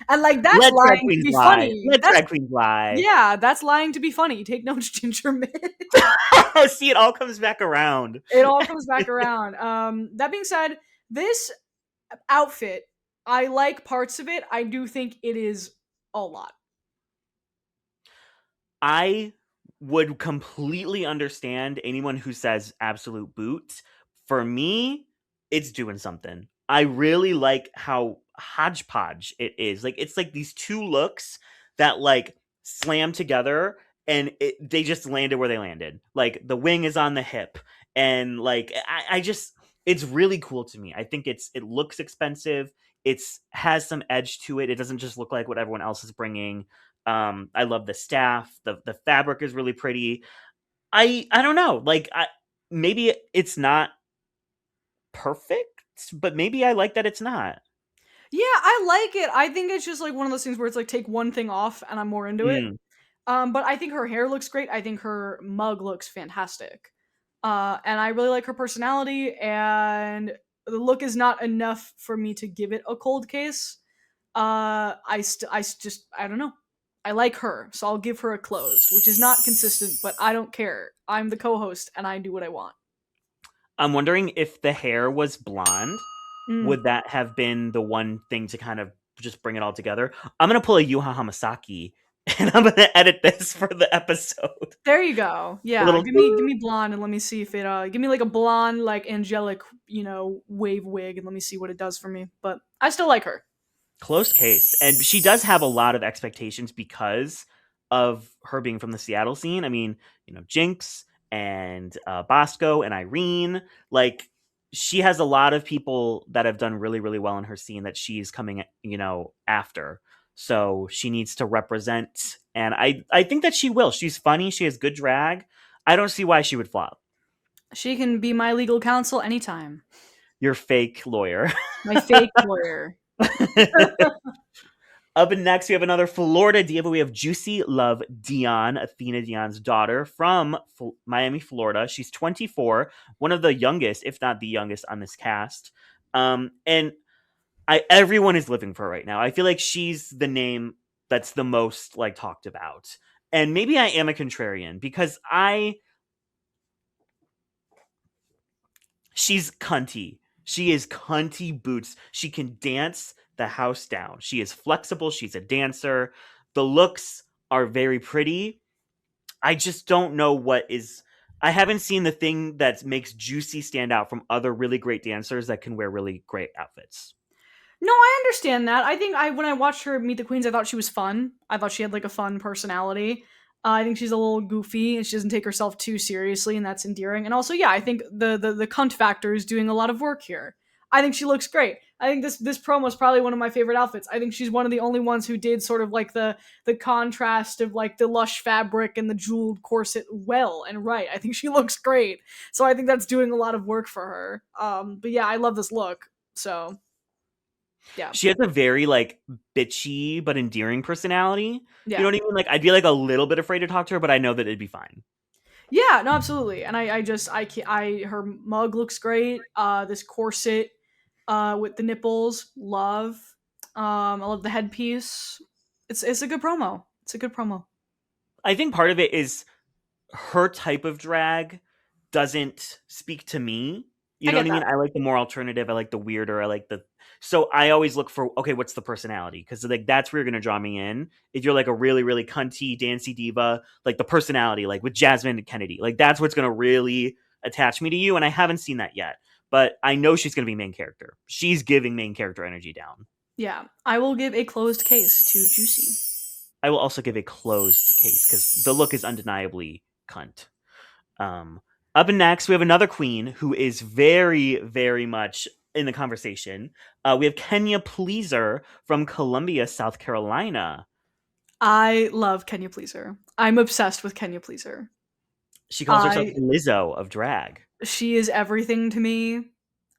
and like that's Let drag lying to queens be lie. funny. Let That's drag queens lie. Yeah, that's lying to be funny. Take notes, Ginger Mint. See, it all comes back around. It all comes back around. That being said, this outfit, I like parts of it. I do think it is a lot. I would completely understand anyone who says absolute boot. For me, it's doing something. I really like how hodgepodge it is. Like it's like these two looks that like slam together and they just landed where they landed. Like the wing is on the hip and like I just it's really cool to me. I think it looks expensive. It's has some edge to it. It doesn't just look like what everyone else is bringing. I love the staff. The fabric is really pretty. I don't know. Like maybe it's not perfect, but maybe I like that it's not. Yeah, I like it. I think it's just like one of those things where it's like take one thing off and I'm more into it. Mm. But I think her hair looks great. I think her mug looks fantastic. And I really like her personality, and the look is not enough for me to give it a cold case. Just I don't know. I like her, so I'll give her a closed, which is not consistent, but I don't care. I'm the co-host and I do what I want. I'm wondering if the hair was blonde, Mm. would that have been the one thing to kind of just bring it all together? I'm gonna pull a Yuha Hamasaki, and I'm gonna edit this for the episode. There you go. A Yeah, little give me blonde and let me see if it give me like a blonde like angelic, wave wig and let me see what it does for me. But I still like her. close case. And she does have a lot of expectations because of her being from the Seattle scene. I mean, Jinx and Bosco and Irene. Like, she has a lot of people that have done really, really well in her scene that she's coming, after. So she needs to represent. And I think that she will. She's funny. She has good drag. I don't see why she would flop. She can be my legal counsel anytime. You're fake lawyer. My fake lawyer. Up next, we have another Florida diva. We have Juicy Love Dion, Athena Dion's daughter from Miami, Florida. She's 24, one of the youngest, if not the youngest, on this cast. And everyone is living for her right now. I feel like she's the name that's the most like talked about. And maybe I am a contrarian because she's cunty. She is cunty boots. She can dance the house down. She is flexible. She's a dancer. The looks are very pretty. I just don't know what is. I haven't seen the thing that makes Juicy stand out from other really great dancers that can wear really great outfits. No, I understand that. I think when I watched her meet the queens, I thought she was fun. I thought she had like a fun personality. I think she's a little goofy and she doesn't take herself too seriously, and that's endearing. And also, yeah, I think the cunt factor is doing a lot of work here. I think she looks great. I think this promo is probably one of my favorite outfits. I think she's one of the only ones who did sort of like the contrast of like the lush fabric and the jeweled corset well and right. I think she looks great. So I think that's doing a lot of work for her. But yeah, I love this look. So yeah. She has a very like bitchy but endearing personality. You know Yeah. what I mean? Like I'd be like a little bit afraid to talk to her, but I know that it'd be fine. Yeah, no, absolutely. And her mug looks great. This corset, with the nipples, love. I love the headpiece. It's a good promo. It's a good promo. I think part of it is her type of drag doesn't speak to me. You I know what get I mean? that. I like the more alternative. I like the weirder. I like the so I always look for okay, what's the personality? Because like that's where you're gonna draw me in. If you're like a really really cunty dancy diva, like the personality, like with Jasmine Kennedy, like that's what's gonna really attach me to you. And I haven't seen that yet, but I know she's gonna be main character. She's giving main character energy down. Yeah, I will give a closed case to Juicy. I will also give a closed case because the look is undeniably cunt. Um, Up next, we have another queen who is very, very much in the conversation. We have Kenya Pleaser from Columbia, South Carolina. I love Kenya Pleaser. I'm obsessed with Kenya Pleaser. She calls herself I the Lizzo of drag. She is everything to me.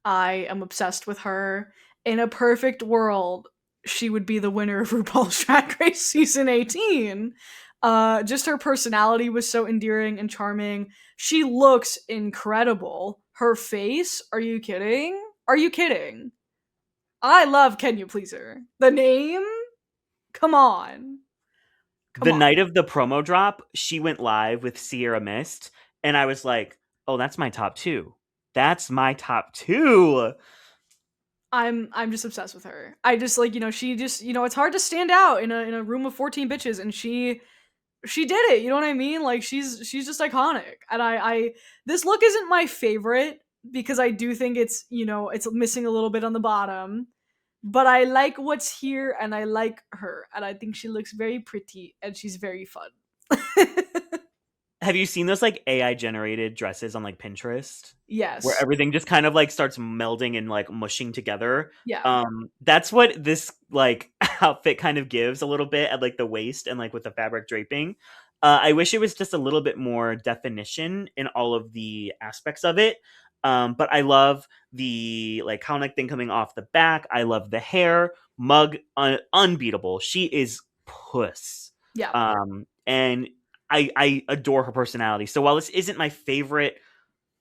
I am obsessed with her. In a perfect world, she would be the winner of RuPaul's Drag Race season 18. Just her personality was so endearing and charming. She looks incredible. Her face, are you kidding? Are you kidding? I love Can You Pleaser. The name? Come on. Come The on. night of the promo drop, she went live with Sierra Mist, and I was like, oh, that's my top two. That's my top two. I'm just obsessed with her. I just like, she just, it's hard to stand out in a room of 14 bitches, and she did it. You know what I mean? Like she's just iconic. And I this look isn't my favorite because I do think it's missing a little bit on the bottom. But I like what's here and I like her. And I think she looks very pretty and she's very fun. Have you seen those like AI generated dresses on like Pinterest? Where Yes. everything just kind of like starts melding and like mushing together. Yeah. That's what this like outfit kind of gives a little bit at like the waist and like with the fabric draping. I wish it was just a little bit more definition in all of the aspects of it. But I love the like cowneck thing coming off the back. I love the hair. Mug, unbeatable. She is puss. Yeah. And I adore her personality. So while this isn't my favorite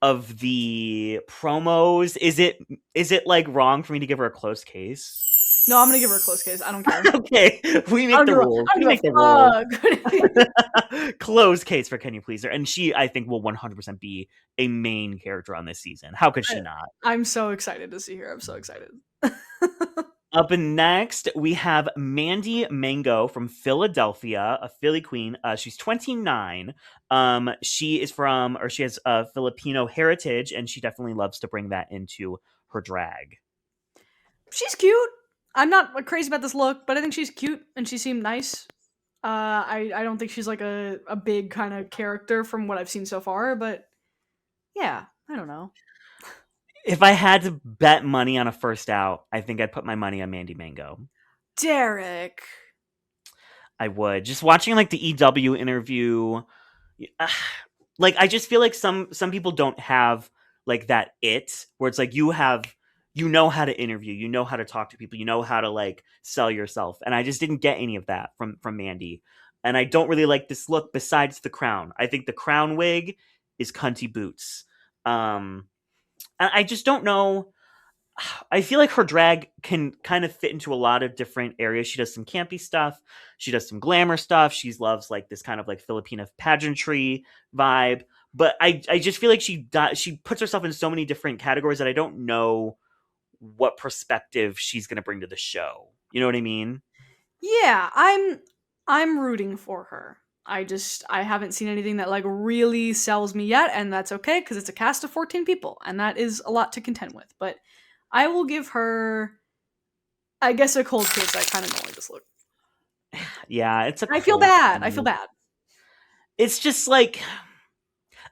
of the promos, is it like wrong for me to give her a close case? No, I'm gonna give her a close case. I don't care. Okay, we I make don't the give a, rules. I We don't make give the rules. a fuck. Close case for Can You Please Her, and she, I think, will 100% be a main character on this season. How could she not? I'm so excited to see her. I'm so excited. Up next, we have Mandy Mango from Philadelphia, a Philly queen. She's 29. She is from, or she has Filipino heritage, and she definitely loves to bring that into her drag. She's cute. I'm not like, crazy about this look, but I think she's cute and she seemed nice. I don't think she's like a big kind of character from what I've seen so far, but yeah, I don't know. If I had to bet money on a first out, I think I'd put my money on Mandy Mango. Derek. I would. Just watching like the EW interview, like I just feel like some people don't have like that it where it's like you know how to interview, you know how to talk to people, you know how to like sell yourself, and I just didn't get any of that from Mandy. And I don't really like this look besides the crown. I think the crown wig is cunty boots. I just don't know. I feel like her drag can kind of fit into a lot of different areas. She does some campy stuff. She does some glamour stuff. She loves like this kind of like Filipino pageantry vibe. But I just feel like she puts herself in so many different categories that I don't know what perspective she's going to bring to the show. You know what I mean? Yeah, I'm rooting for her. I haven't seen anything that like really sells me yet, and that's okay because it's a cast of 14 people, and that is a lot to contend with. But I will give her, I guess, a cold case. I kind of don't like this look. Yeah, it's a I feel cold bad. I feel case. bad. It's just like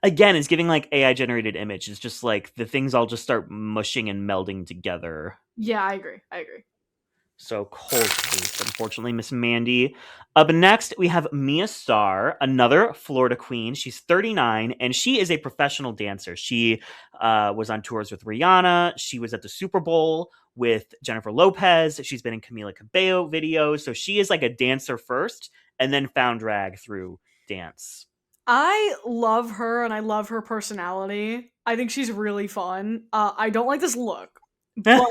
again, it's giving like AI generated image. It's just like the things all just start mushing and melding together. Yeah, I agree. I agree. So cold case, unfortunately, Miss Mandy. Up next, we have Mia Starr, another Florida queen. She's 39, and she is a professional dancer. She was on tours with Rihanna. She was at the Super Bowl with Jennifer Lopez. She's been in Camila Cabello videos. So she is like a dancer first, and then found drag through dance. I love her and I love her personality. I think she's really fun. I don't like this look, but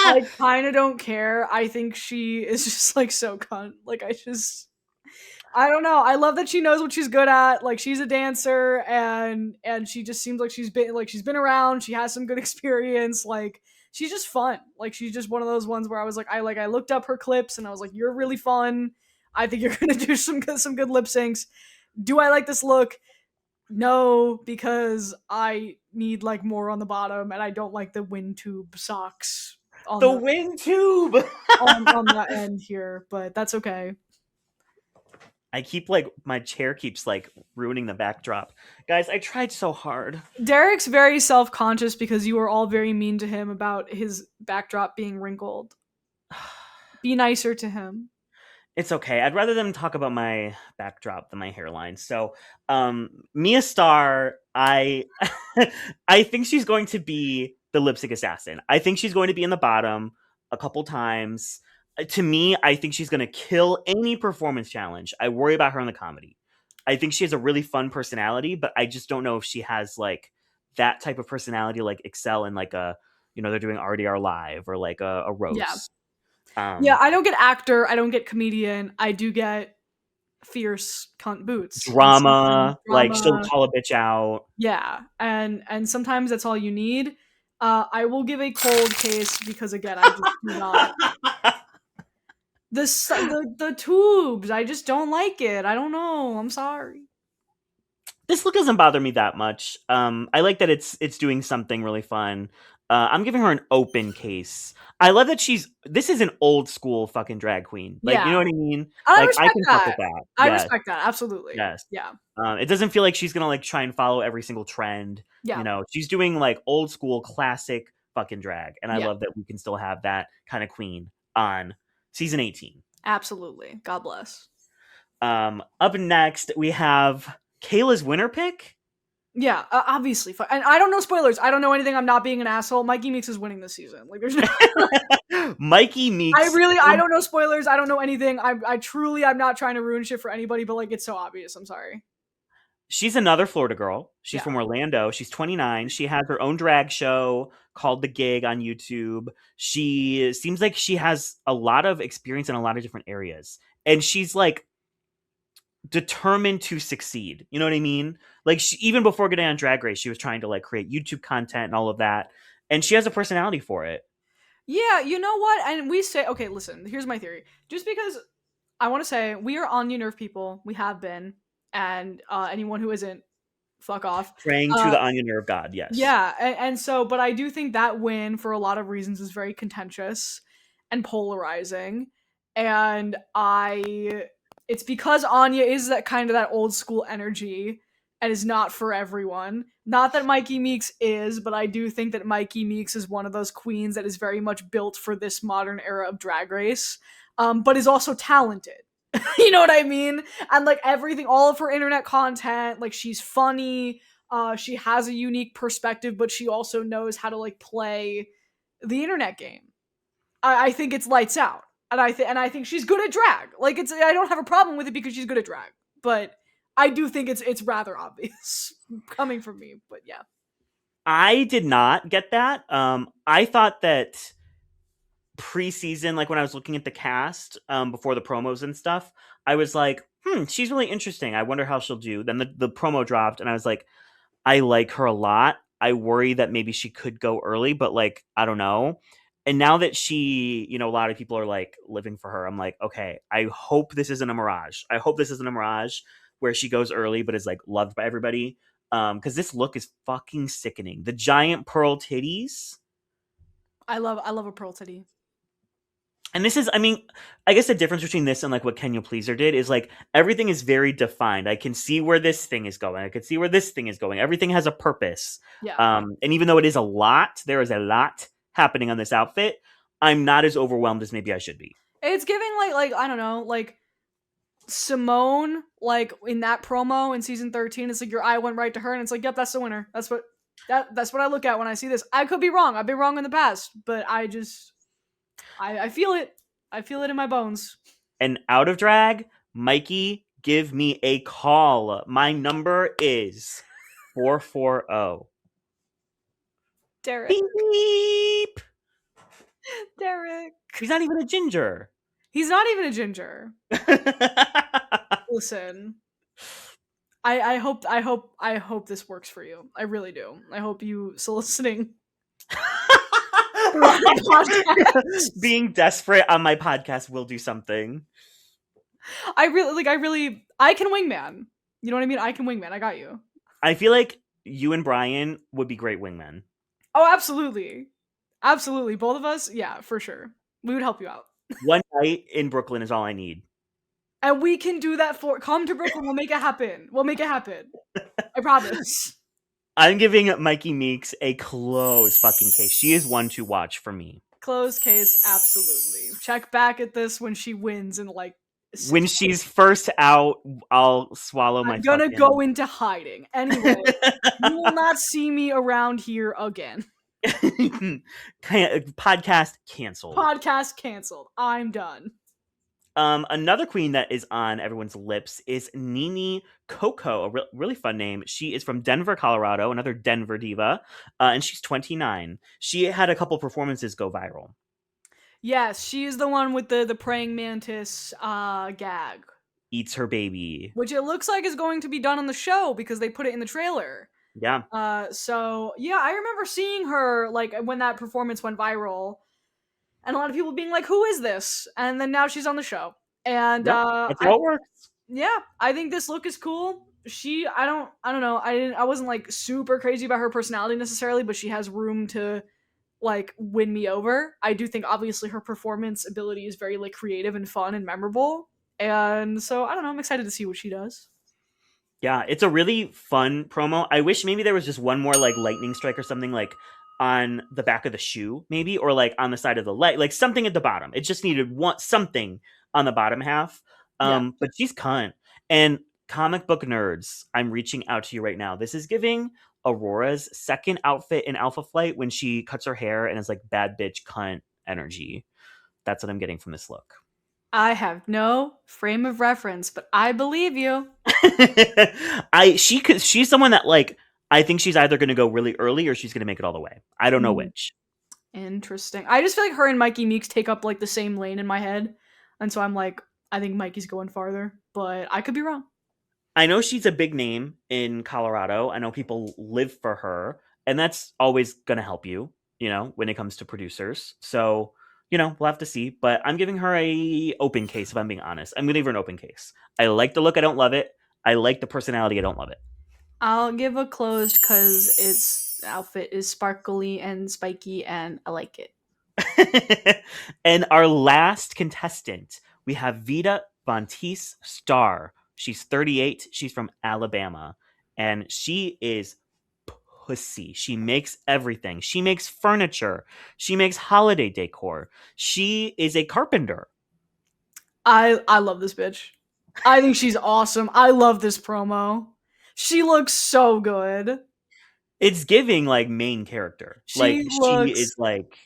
I kind of don't care. I think she is just like so cunt. Like I don't know. I love that she knows what she's good at. Like she's a dancer and she just seems like she's been around. She has some good experience. Like she's just fun. Like she's just one of those ones where I was like I looked up her clips and I was like you're really fun. I think you're going to do some good lip syncs. Do I like this look? No, because I need like more on the bottom and I don't like the wind tube socks on The the wind tube. on the end here, but that's okay. I keep like my chair keeps like ruining the backdrop. Guys, I tried so hard. Derek's very self-conscious because you were all very mean to him about his backdrop being wrinkled. Be nicer to him. It's okay. I'd rather them talk about my backdrop than my hairline. So, Mia Starr, I I think she's going to be the lip sync assassin. I think she's going to be in the bottom a couple times. To me, I think she's going to kill any performance challenge. I worry about her in the comedy. I think she has a really fun personality, but I just don't know if she has like that type of personality like excel in like a they're doing RDR live or like a Yeah. roast. Yeah, Um, I don't get actor, I don't get comedian. I do get fierce cunt boots and sometimes Drama, like she'll drama. call a bitch out. Yeah, and sometimes that's all you need. I will give a cold case because again, I just do not the tubes. I just don't like it. I don't know. I'm sorry. This look doesn't bother me that much. I like that it's doing something really fun. I'm giving her an open case. I love that this is an old school fucking drag queen. Like, you know Yeah, what I mean? I Like I respect can fuck with that. that. I Yes, respect that. Absolutely. yes. Yeah. It doesn't feel like she's gonna like try and follow every single trend. Yeah. She's doing like old school classic fucking drag, and I Yeah. love that we can still have that kind of queen on season 18. Absolutely. God bless. Up next, we have Kayla's winner pick. Yeah, obviously. And I don't know spoilers. I don't know anything. I'm not being an asshole. Mikey Meeks is winning this season. Like, there's no. Mikey Meeks. I don't know spoilers. I don't know anything. I truly, I'm not trying to ruin shit for anybody, but like, it's so obvious. I'm sorry. She's another Florida girl. She's Yeah. from Orlando. She's 29. She has her own drag show called The Gig on YouTube. She seems like she has a lot of experience in a lot of different areas. And she's like determined to succeed. You know what I mean? Like even before getting on Drag Race, she was trying to like create YouTube content and all of that. And she has a personality for it. Yeah, you know what? And we say, okay, listen, here's my theory. Just because I want to say we are on Nerve people, we have been, and anyone who isn't, fuck off. Praying to Uh, the onion nerve god, yes. yeah, and so, but I do think that win for a lot of reasons is very contentious and polarizing, and it's because Anya is that kind of that old school energy and is not for everyone. Not that Mikey Meeks is, but I do think that Mikey Meeks is one of those queens that is very much built for this modern era of Drag Race, but is also talented. You know what I mean? And like everything, all of her internet content, like she's funny. She has a unique perspective, but she also knows how to like play the internet game. I think it's lights out, and I think she's good at drag. Like I don't have a problem with it because she's good at drag, but I do think it's rather obvious coming from me. But yeah, I did not get that. I thought that preseason, like when I was looking at the cast before the promos and stuff, I was like, she's really interesting. I wonder how she'll do. Then the promo dropped, and I was like, I like her a lot. I worry that maybe she could go early, but like, I don't know. And now that she, a lot of people are like living for her, I'm like, okay, I hope this isn't a mirage. I hope this isn't a mirage where she goes early, but is like loved by everybody. Because this look is fucking sickening. The giant pearl titties. I love a pearl titty. And this is, I mean, I guess the difference between this and like what Kenya Pleaser did is like everything is very defined. I can see where this thing is going. I can see where this thing is going. Everything has a purpose. Yeah, And even though it is a lot, there is a lot happening on this outfit. I'm not as overwhelmed as maybe I should be. it's giving like I don't know, like Simone, like in that promo in season 13. It's like your eye went right to her, and it's like, yep, that's the winner. That's what I look at when I see this. I could be wrong. I've been wrong in the past, but I feel it. I feel it in my bones. And out of drag, Mikey, give me a call. My number is 440. Derek. Beep. Derek. He's not even a ginger. He's not even a ginger. Listen. I hope this works for you. I really do. I hope you soliciting Being desperate on my podcast will do something. I can wingman. You know what I mean? I can wingman. I got you. I feel like you and Brian would be great wingmen. Oh, absolutely. Absolutely. Both of us, yeah, for sure. We would help you out. One night in Brooklyn is all I need. And we can do that come to Brooklyn. We'll make it happen. We'll make it happen. I promise. I'm giving Mikey Meeks a close fucking case. She is one to watch for me. Closed case, absolutely. Check back at this when she wins in like when she's first out, I'll swallow my. I'm gonna go into hiding. Anyway, you will not see me around here again. Podcast canceled. Podcast canceled. I'm done. Another queen that is on everyone's lips is Nene Coco, a really fun name. She is from Denver, Colorado, another Denver diva, and she's 29. She had a couple performances go viral. Yes, she is the one with the praying mantis gag. Eats her baby. Which it looks like is going to be done on the show because they put it in the trailer. Yeah. So yeah, I remember seeing her like when that performance went viral. And a lot of people being like, who is this? And then now she's on the show. And that's how it works. Yeah, I think this look is cool. I don't know. I wasn't like super crazy about her personality necessarily, but she has room to like win me over. I do think obviously her performance ability is very like creative and fun and memorable. And so I don't know, I'm excited to see what she does. Yeah, it's a really fun promo. I wish maybe there was just one more like lightning strike or something like on the back of the shoe, maybe, or like on the side of the leg, like something at the bottom. It just needed something on the bottom half. Yeah. But she's cunt. And comic book nerds, I'm reaching out to you right now. This is giving Aurora's second outfit in Alpha Flight when she cuts her hair and is like bad bitch cunt energy. That's what I'm getting from this look. I have no frame of reference, but I believe you. She's someone that like I think she's either going to go really early or she's going to make it all the way. I don't know Mm, which. interesting. I just feel like her and Mikey Meeks take up like the same lane in my head. And so I'm like, I think Mikey's going farther, but I could be wrong. I know she's a big name in Colorado. I know people live for her, and that's always going to help you, when it comes to producers. So, we'll have to see. But I'm giving her a open case, if I'm being honest. I'm going to give her an open case. I like the look. I don't love it. I like the personality. I don't love it. I'll give a closed because its outfit is sparkly and spiky and I like it. And our last contestant, we have Vita Vontice Starr. She's 38. She's from Alabama. And she is pussy. She makes everything. She makes furniture. She makes holiday decor. She is a carpenter. I love this bitch. I think she's awesome. I love this promo. She looks so good. It's giving like main character. She Like she is looks like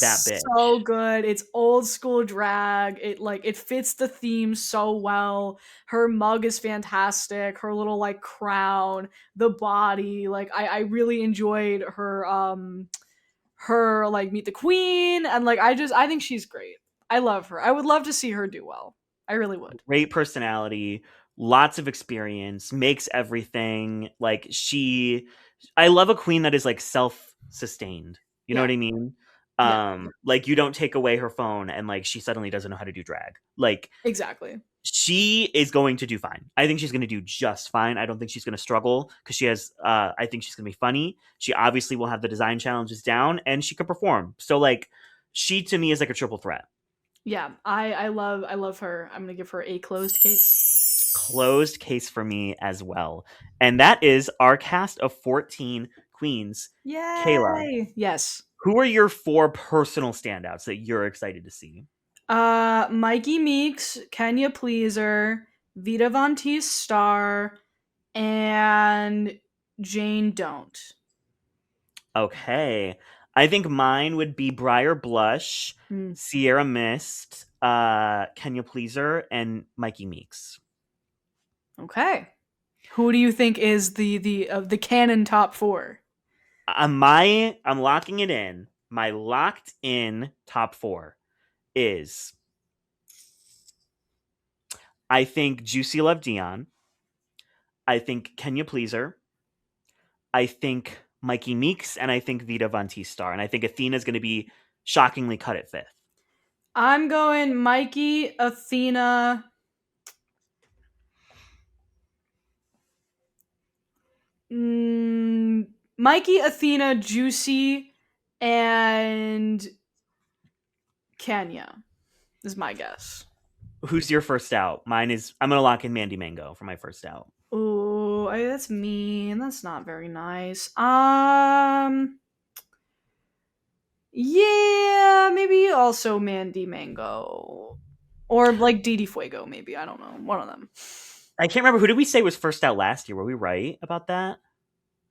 that so bitch. good. It's old school drag. It fits the theme so well. Her mug is fantastic. Her little like crown, the body. Like I really enjoyed her like Meet the Queen and like I think she's great. I love her. I would love to see her do well. I really would. Great personality, lots of experience, makes everything. I love a queen that is like self-sustained. You know Yeah. what I mean? Yeah. Like you don't take away her phone and like she suddenly doesn't know how to do drag. Like Exactly. she is going to do fine. I think she's going to do just fine. I don't think she's going to struggle because she has. I think she's going to be funny. She obviously will have the design challenges down, and she could perform. So like, she to me is like a triple threat. Yeah. I love her. I'm gonna give her a closed case. Closed case for me as well, and that is our cast of 14 queens. Kayla, Yay! Yes. who are your four personal standouts that you're excited to see? Mikey Meeks, Kenya Pleaser, Vita Von Teese Star, and Jane Don't. Okay. I think mine would be Briar Blush, Hmm. Sierra Mist, Kenya Pleaser, and Mikey Meeks. Okay. Who do you think is the canon top four? I'm locking it in. My locked in top four is I think Juicy Love Dion. I think Kenya Pleaser. I think Mikey Meeks, and I think Vita Von T Star. And I think Athena's going to be shockingly cut at fifth. I'm going Mikey, Athena. Mm, Mikey, Athena, Juicy, and Kenya is my guess. Who's your first out? Mine is I'm going to lock in Mandy Mango for my first out. Oh, that's mean. That's not very nice. Yeah, maybe also Mandy Mango. Or like Didi Fuego, maybe. I don't know. One of them. I can't remember. Who did we say was first out last year? Were we right about that?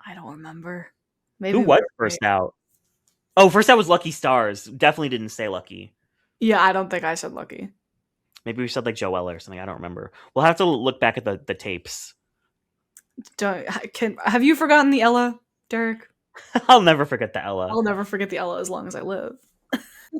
I don't remember. Who Maybe was we're right. first out? Oh, first out was Lucky Stars. Definitely didn't say Lucky. Yeah, I don't think I said Lucky. Maybe we said like Joella or something. I don't remember. We'll have to look back at the tapes. Have you forgotten the Ella, Derek? I'll never forget the Ella. I'll never forget the Ella as long as I live.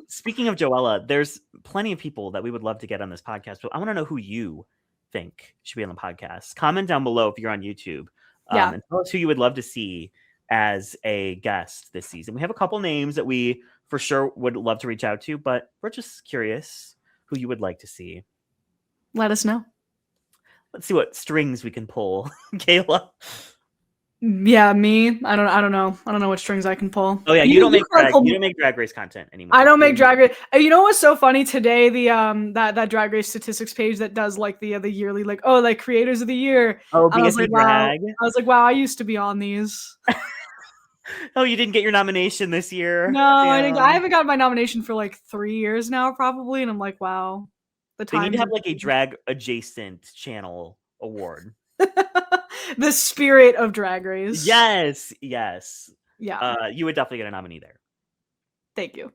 Speaking of Joella, there's plenty of people that we would love to get on this podcast, but I want to know who you think should be on the podcast. Comment down below if you're on YouTube, Yeah. and tell us who you would love to see as a guest this season. We have a couple names that we for sure would love to reach out to, but we're just curious who you would like to see. Let us know. Let's see what strings we can pull, Kayla. Yeah, me. I don't know. I don't know what strings I can pull. Oh yeah, you don't make drag race content anymore. I don't make drag race. You know what's so funny today? The that drag race statistics page that does like the yearly like like creators of the year. Oh, I was like, drag. wow. I was like, wow. I used to be on these. Oh, you didn't get your nomination this year. No, I haven't gotten my nomination for like 3 years now, probably, and I'm like, wow. The They need to times have have like a changed. drag adjacent channel award. The spirit of Drag Race. Yes, yes. Yeah. You would definitely get a nominee there. Thank you.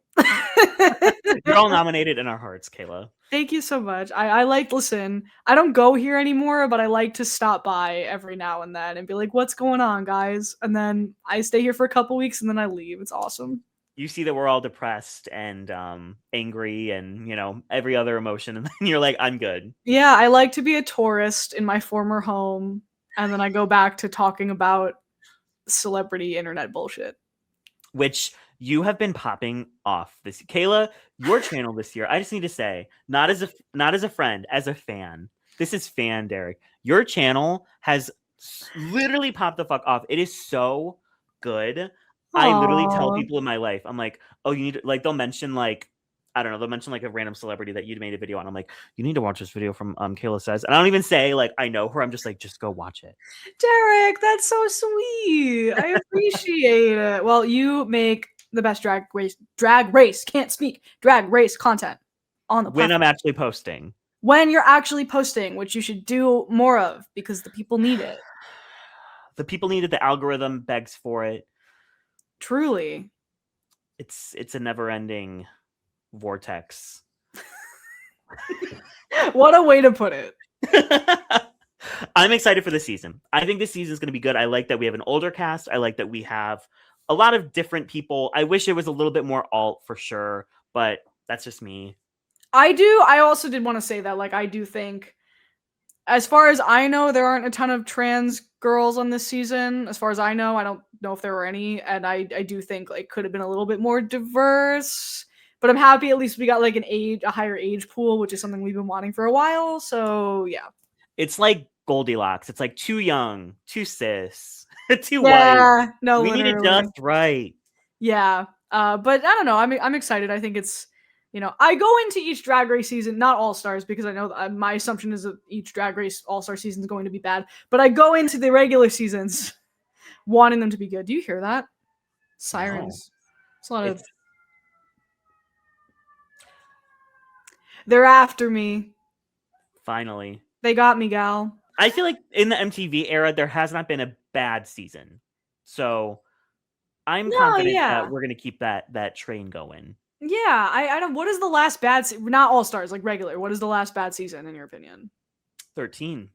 You're all nominated in our hearts, Kayla. Thank you so much. I like listen. I don't go here anymore, but I like to stop by every now and then and be like, "What's going on, guys?" And then I stay here for a couple weeks and then I leave. It's awesome. You see that we're all depressed and angry and every other emotion, and then you're like, I'm good. Yeah, I like to be a tourist in my former home, and then I go back to talking about celebrity internet bullshit. Which you have been popping off this Kayla, your channel this year. I just need to say, not as a friend, as a fan. This is fan Derek. Your channel has literally popped the fuck off. It is so good. I literally tell Aww. people in my life, I'm like, oh, you need to, like, they'll mention like, I don't know, they'll mention like a random celebrity that you made a video on. I'm like, you need to watch this video from Kayla Says. And I don't even say like I know her. I'm just like, just go watch it. Derek, that's so sweet. I appreciate it. Well, you make the best drag race content on the When I'm platform. actually posting. When you're actually posting, which you should do more of because the people need it. The people needed, the algorithm begs for it. Truly. It's a never-ending vortex. What a way to put it. I'm excited for the season. I think this season is going to be good. I like that we have an older cast. I like that we have a lot of different people. I wish it was a little bit more alt for sure, but that's just me. I also did want to say that, like, I do think, as far as I know, there aren't a ton of trans girls on this season. As far as I know, I don't know if there were any, and I do think like could have been a little bit more diverse. But I'm happy at least we got like a higher age pool, which is something we've been wanting for a while. So yeah. It's like Goldilocks. It's like too young, too cis, too white. Yeah, no, We need it literally. just right. Yeah. But I don't know. I'm excited. I think it's, I go into each drag race season, not all stars, because I know my assumption is that each drag race all star season is going to be bad. But I go into the regular seasons wanting them to be good. Do you hear that? No, Sirens. It's a lot of. it's They're after me. finally. They got me, gal. I feel like in the MTV era, there has not been a bad season. So I'm No, confident that yeah. we're going to keep that train going. Yeah, I don't. What is the last bad? Not all stars, like regular. What is the last bad season in your opinion? 13.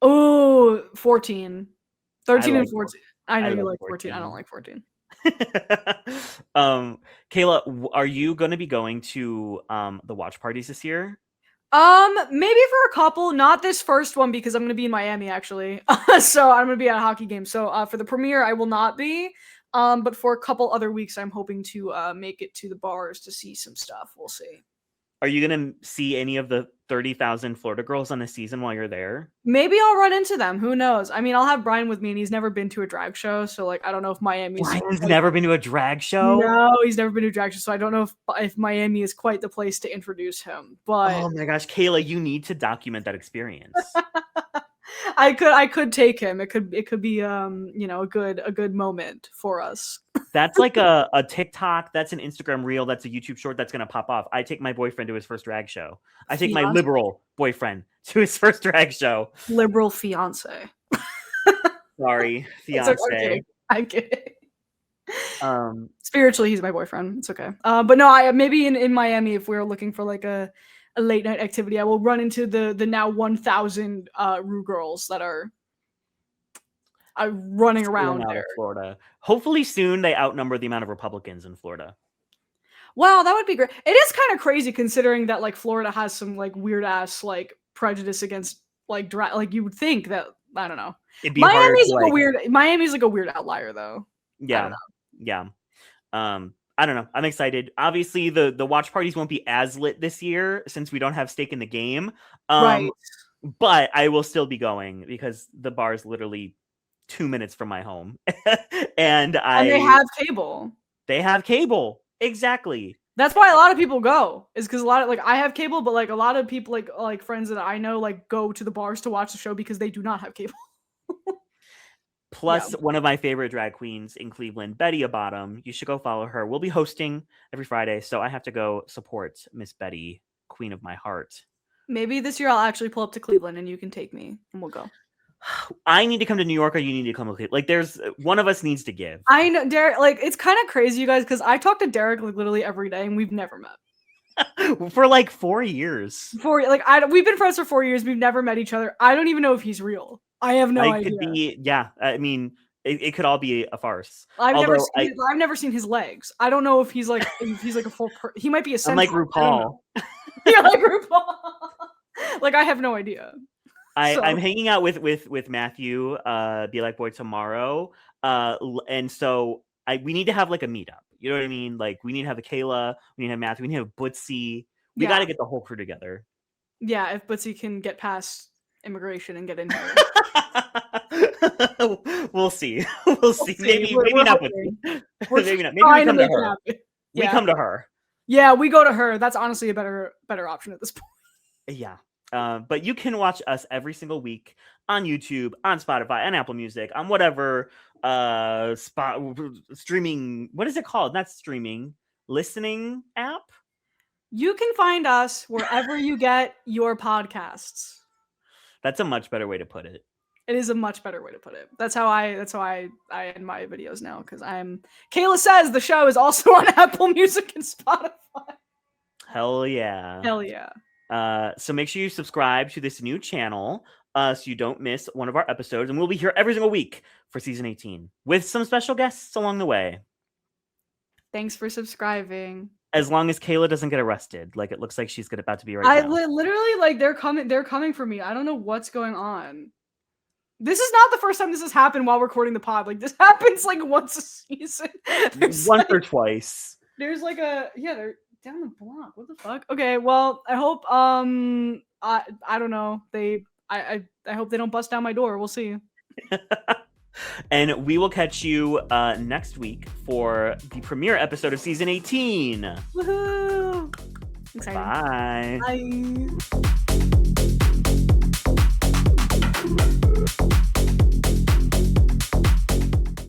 Oh, 14. I 13 and like 14. I know I you like like 14. I don't 14. like 14. Kayla, are you going to be going to the watch parties this year? Maybe for a couple, not this first one because I'm gonna be in Miami actually. So I'm gonna be at a hockey game. So for the premiere, I will not be. But for a couple other weeks, I'm hoping to make it to the bars to see some stuff. We'll see. Are you going to see any of the 30,000 Florida girls on the season while you're there? Maybe I'll run into them. Who knows? I mean, I'll have Brian with me, and he's never been to a drag show, so like I don't know if Miami's Brian's quite. never been to a drag show? No, he's never been to a drag show, so I don't know if Miami is quite the place to introduce him. But Oh my gosh, Kayla, you need to document that experience. I could take him. It could be a good moment for us. That's like a TikTok, that's an Instagram reel, that's a YouTube short that's going to pop off. I take my boyfriend to his first drag show. I take my Fiance, liberal boyfriend to his first drag show. liberal fiance. Sorry, It's okay. I'm fiance. kidding. I'm kidding. Um, Spiritually, he's my boyfriend. It's okay. But no, I maybe in Miami, if we're looking for like a late night activity, I will run into the now 1,000 Rue girls that are running spilling around out there. of Florida. Hopefully soon they outnumber the amount of Republicans in Florida. Wow, that would be great. It is kind of crazy considering that like Florida has some like weird ass like prejudice against like drag. Like you would think that I don't know. It'd be harder to like, Miami's like a weird outlier though. I don't yeah, know. yeah. I don't know. I'm excited. Obviously, the watch parties won't be as lit this year since we don't have stake in the game. Right. But I will still be going because the bar is literally 2 minutes from my home, and They have cable. Exactly. That's why a lot of people go. Is because a lot of like I have cable, but like a lot of people like friends that I know like go to the bars to watch the show because they do not have cable. Plus, one of my favorite drag queens in Cleveland, Betty Bottom. You should go follow her. We'll be hosting every Friday, so I have to go support Miss Betty queen of my heart. Maybe this year I'll actually pull up to Cleveland and you can take me and we'll go. I need to come to New York, or you need to come to Cleveland. Like, there's one of us needs to give. I know, Derek. Like, it's kind of crazy, you guys, because I talk to Derek like literally every day, and we've never met For like 4 years. We've been friends for 4 years. We've never met each other. I don't even know if he's real. I have no idea. Could be, yeah. I mean, it could all be a farce. I've never seen his legs. I don't know if he's like a full. He might be a centaur. Unlike RuPaul. Yeah, like RuPaul. Like, I have no idea. I'm hanging out with Matthew, Be Like Boy tomorrow, and so we need to have like a meetup. You know what I mean? Like, we need to have a Kayla, we need to have Matthew, we need to have Bootsy. We got to get the whole crew together. Yeah, if Bootsy can get past immigration and get in here. We'll see. We'll see. Maybe not Bootsy. Maybe not. Maybe we come to her. We come to her. Yeah, we go to her. That's honestly a better option at this point. Yeah. But you can watch us every single week on YouTube, on Spotify, and Apple Music, on whatever streaming. What is it called? Not streaming, listening app. You can find us wherever you get your podcasts. That's a much better way to put it. It is a much better way to put it. That's how I end my videos now, because Kayla Says the show is also on Apple Music and Spotify. Hell yeah. Hell yeah. So make sure you subscribe to this new channel so you don't miss one of our episodes. And we'll be here every single week for season 18 with some special guests along the way. Thanks for subscribing. As long as Kayla doesn't get arrested, like it looks like she's about to be right now. Literally, like, they're coming for me. I don't know what's going on. This is not the first time this has happened while recording the pod. Like, this happens like once a season. Once or twice. There's like they're down the block. What the fuck? Okay, well, I hope I don't know. I hope they don't bust down my door. We'll see. And we will catch you next week for the premiere episode of season 18. Woohoo! Exciting. Bye. Bye.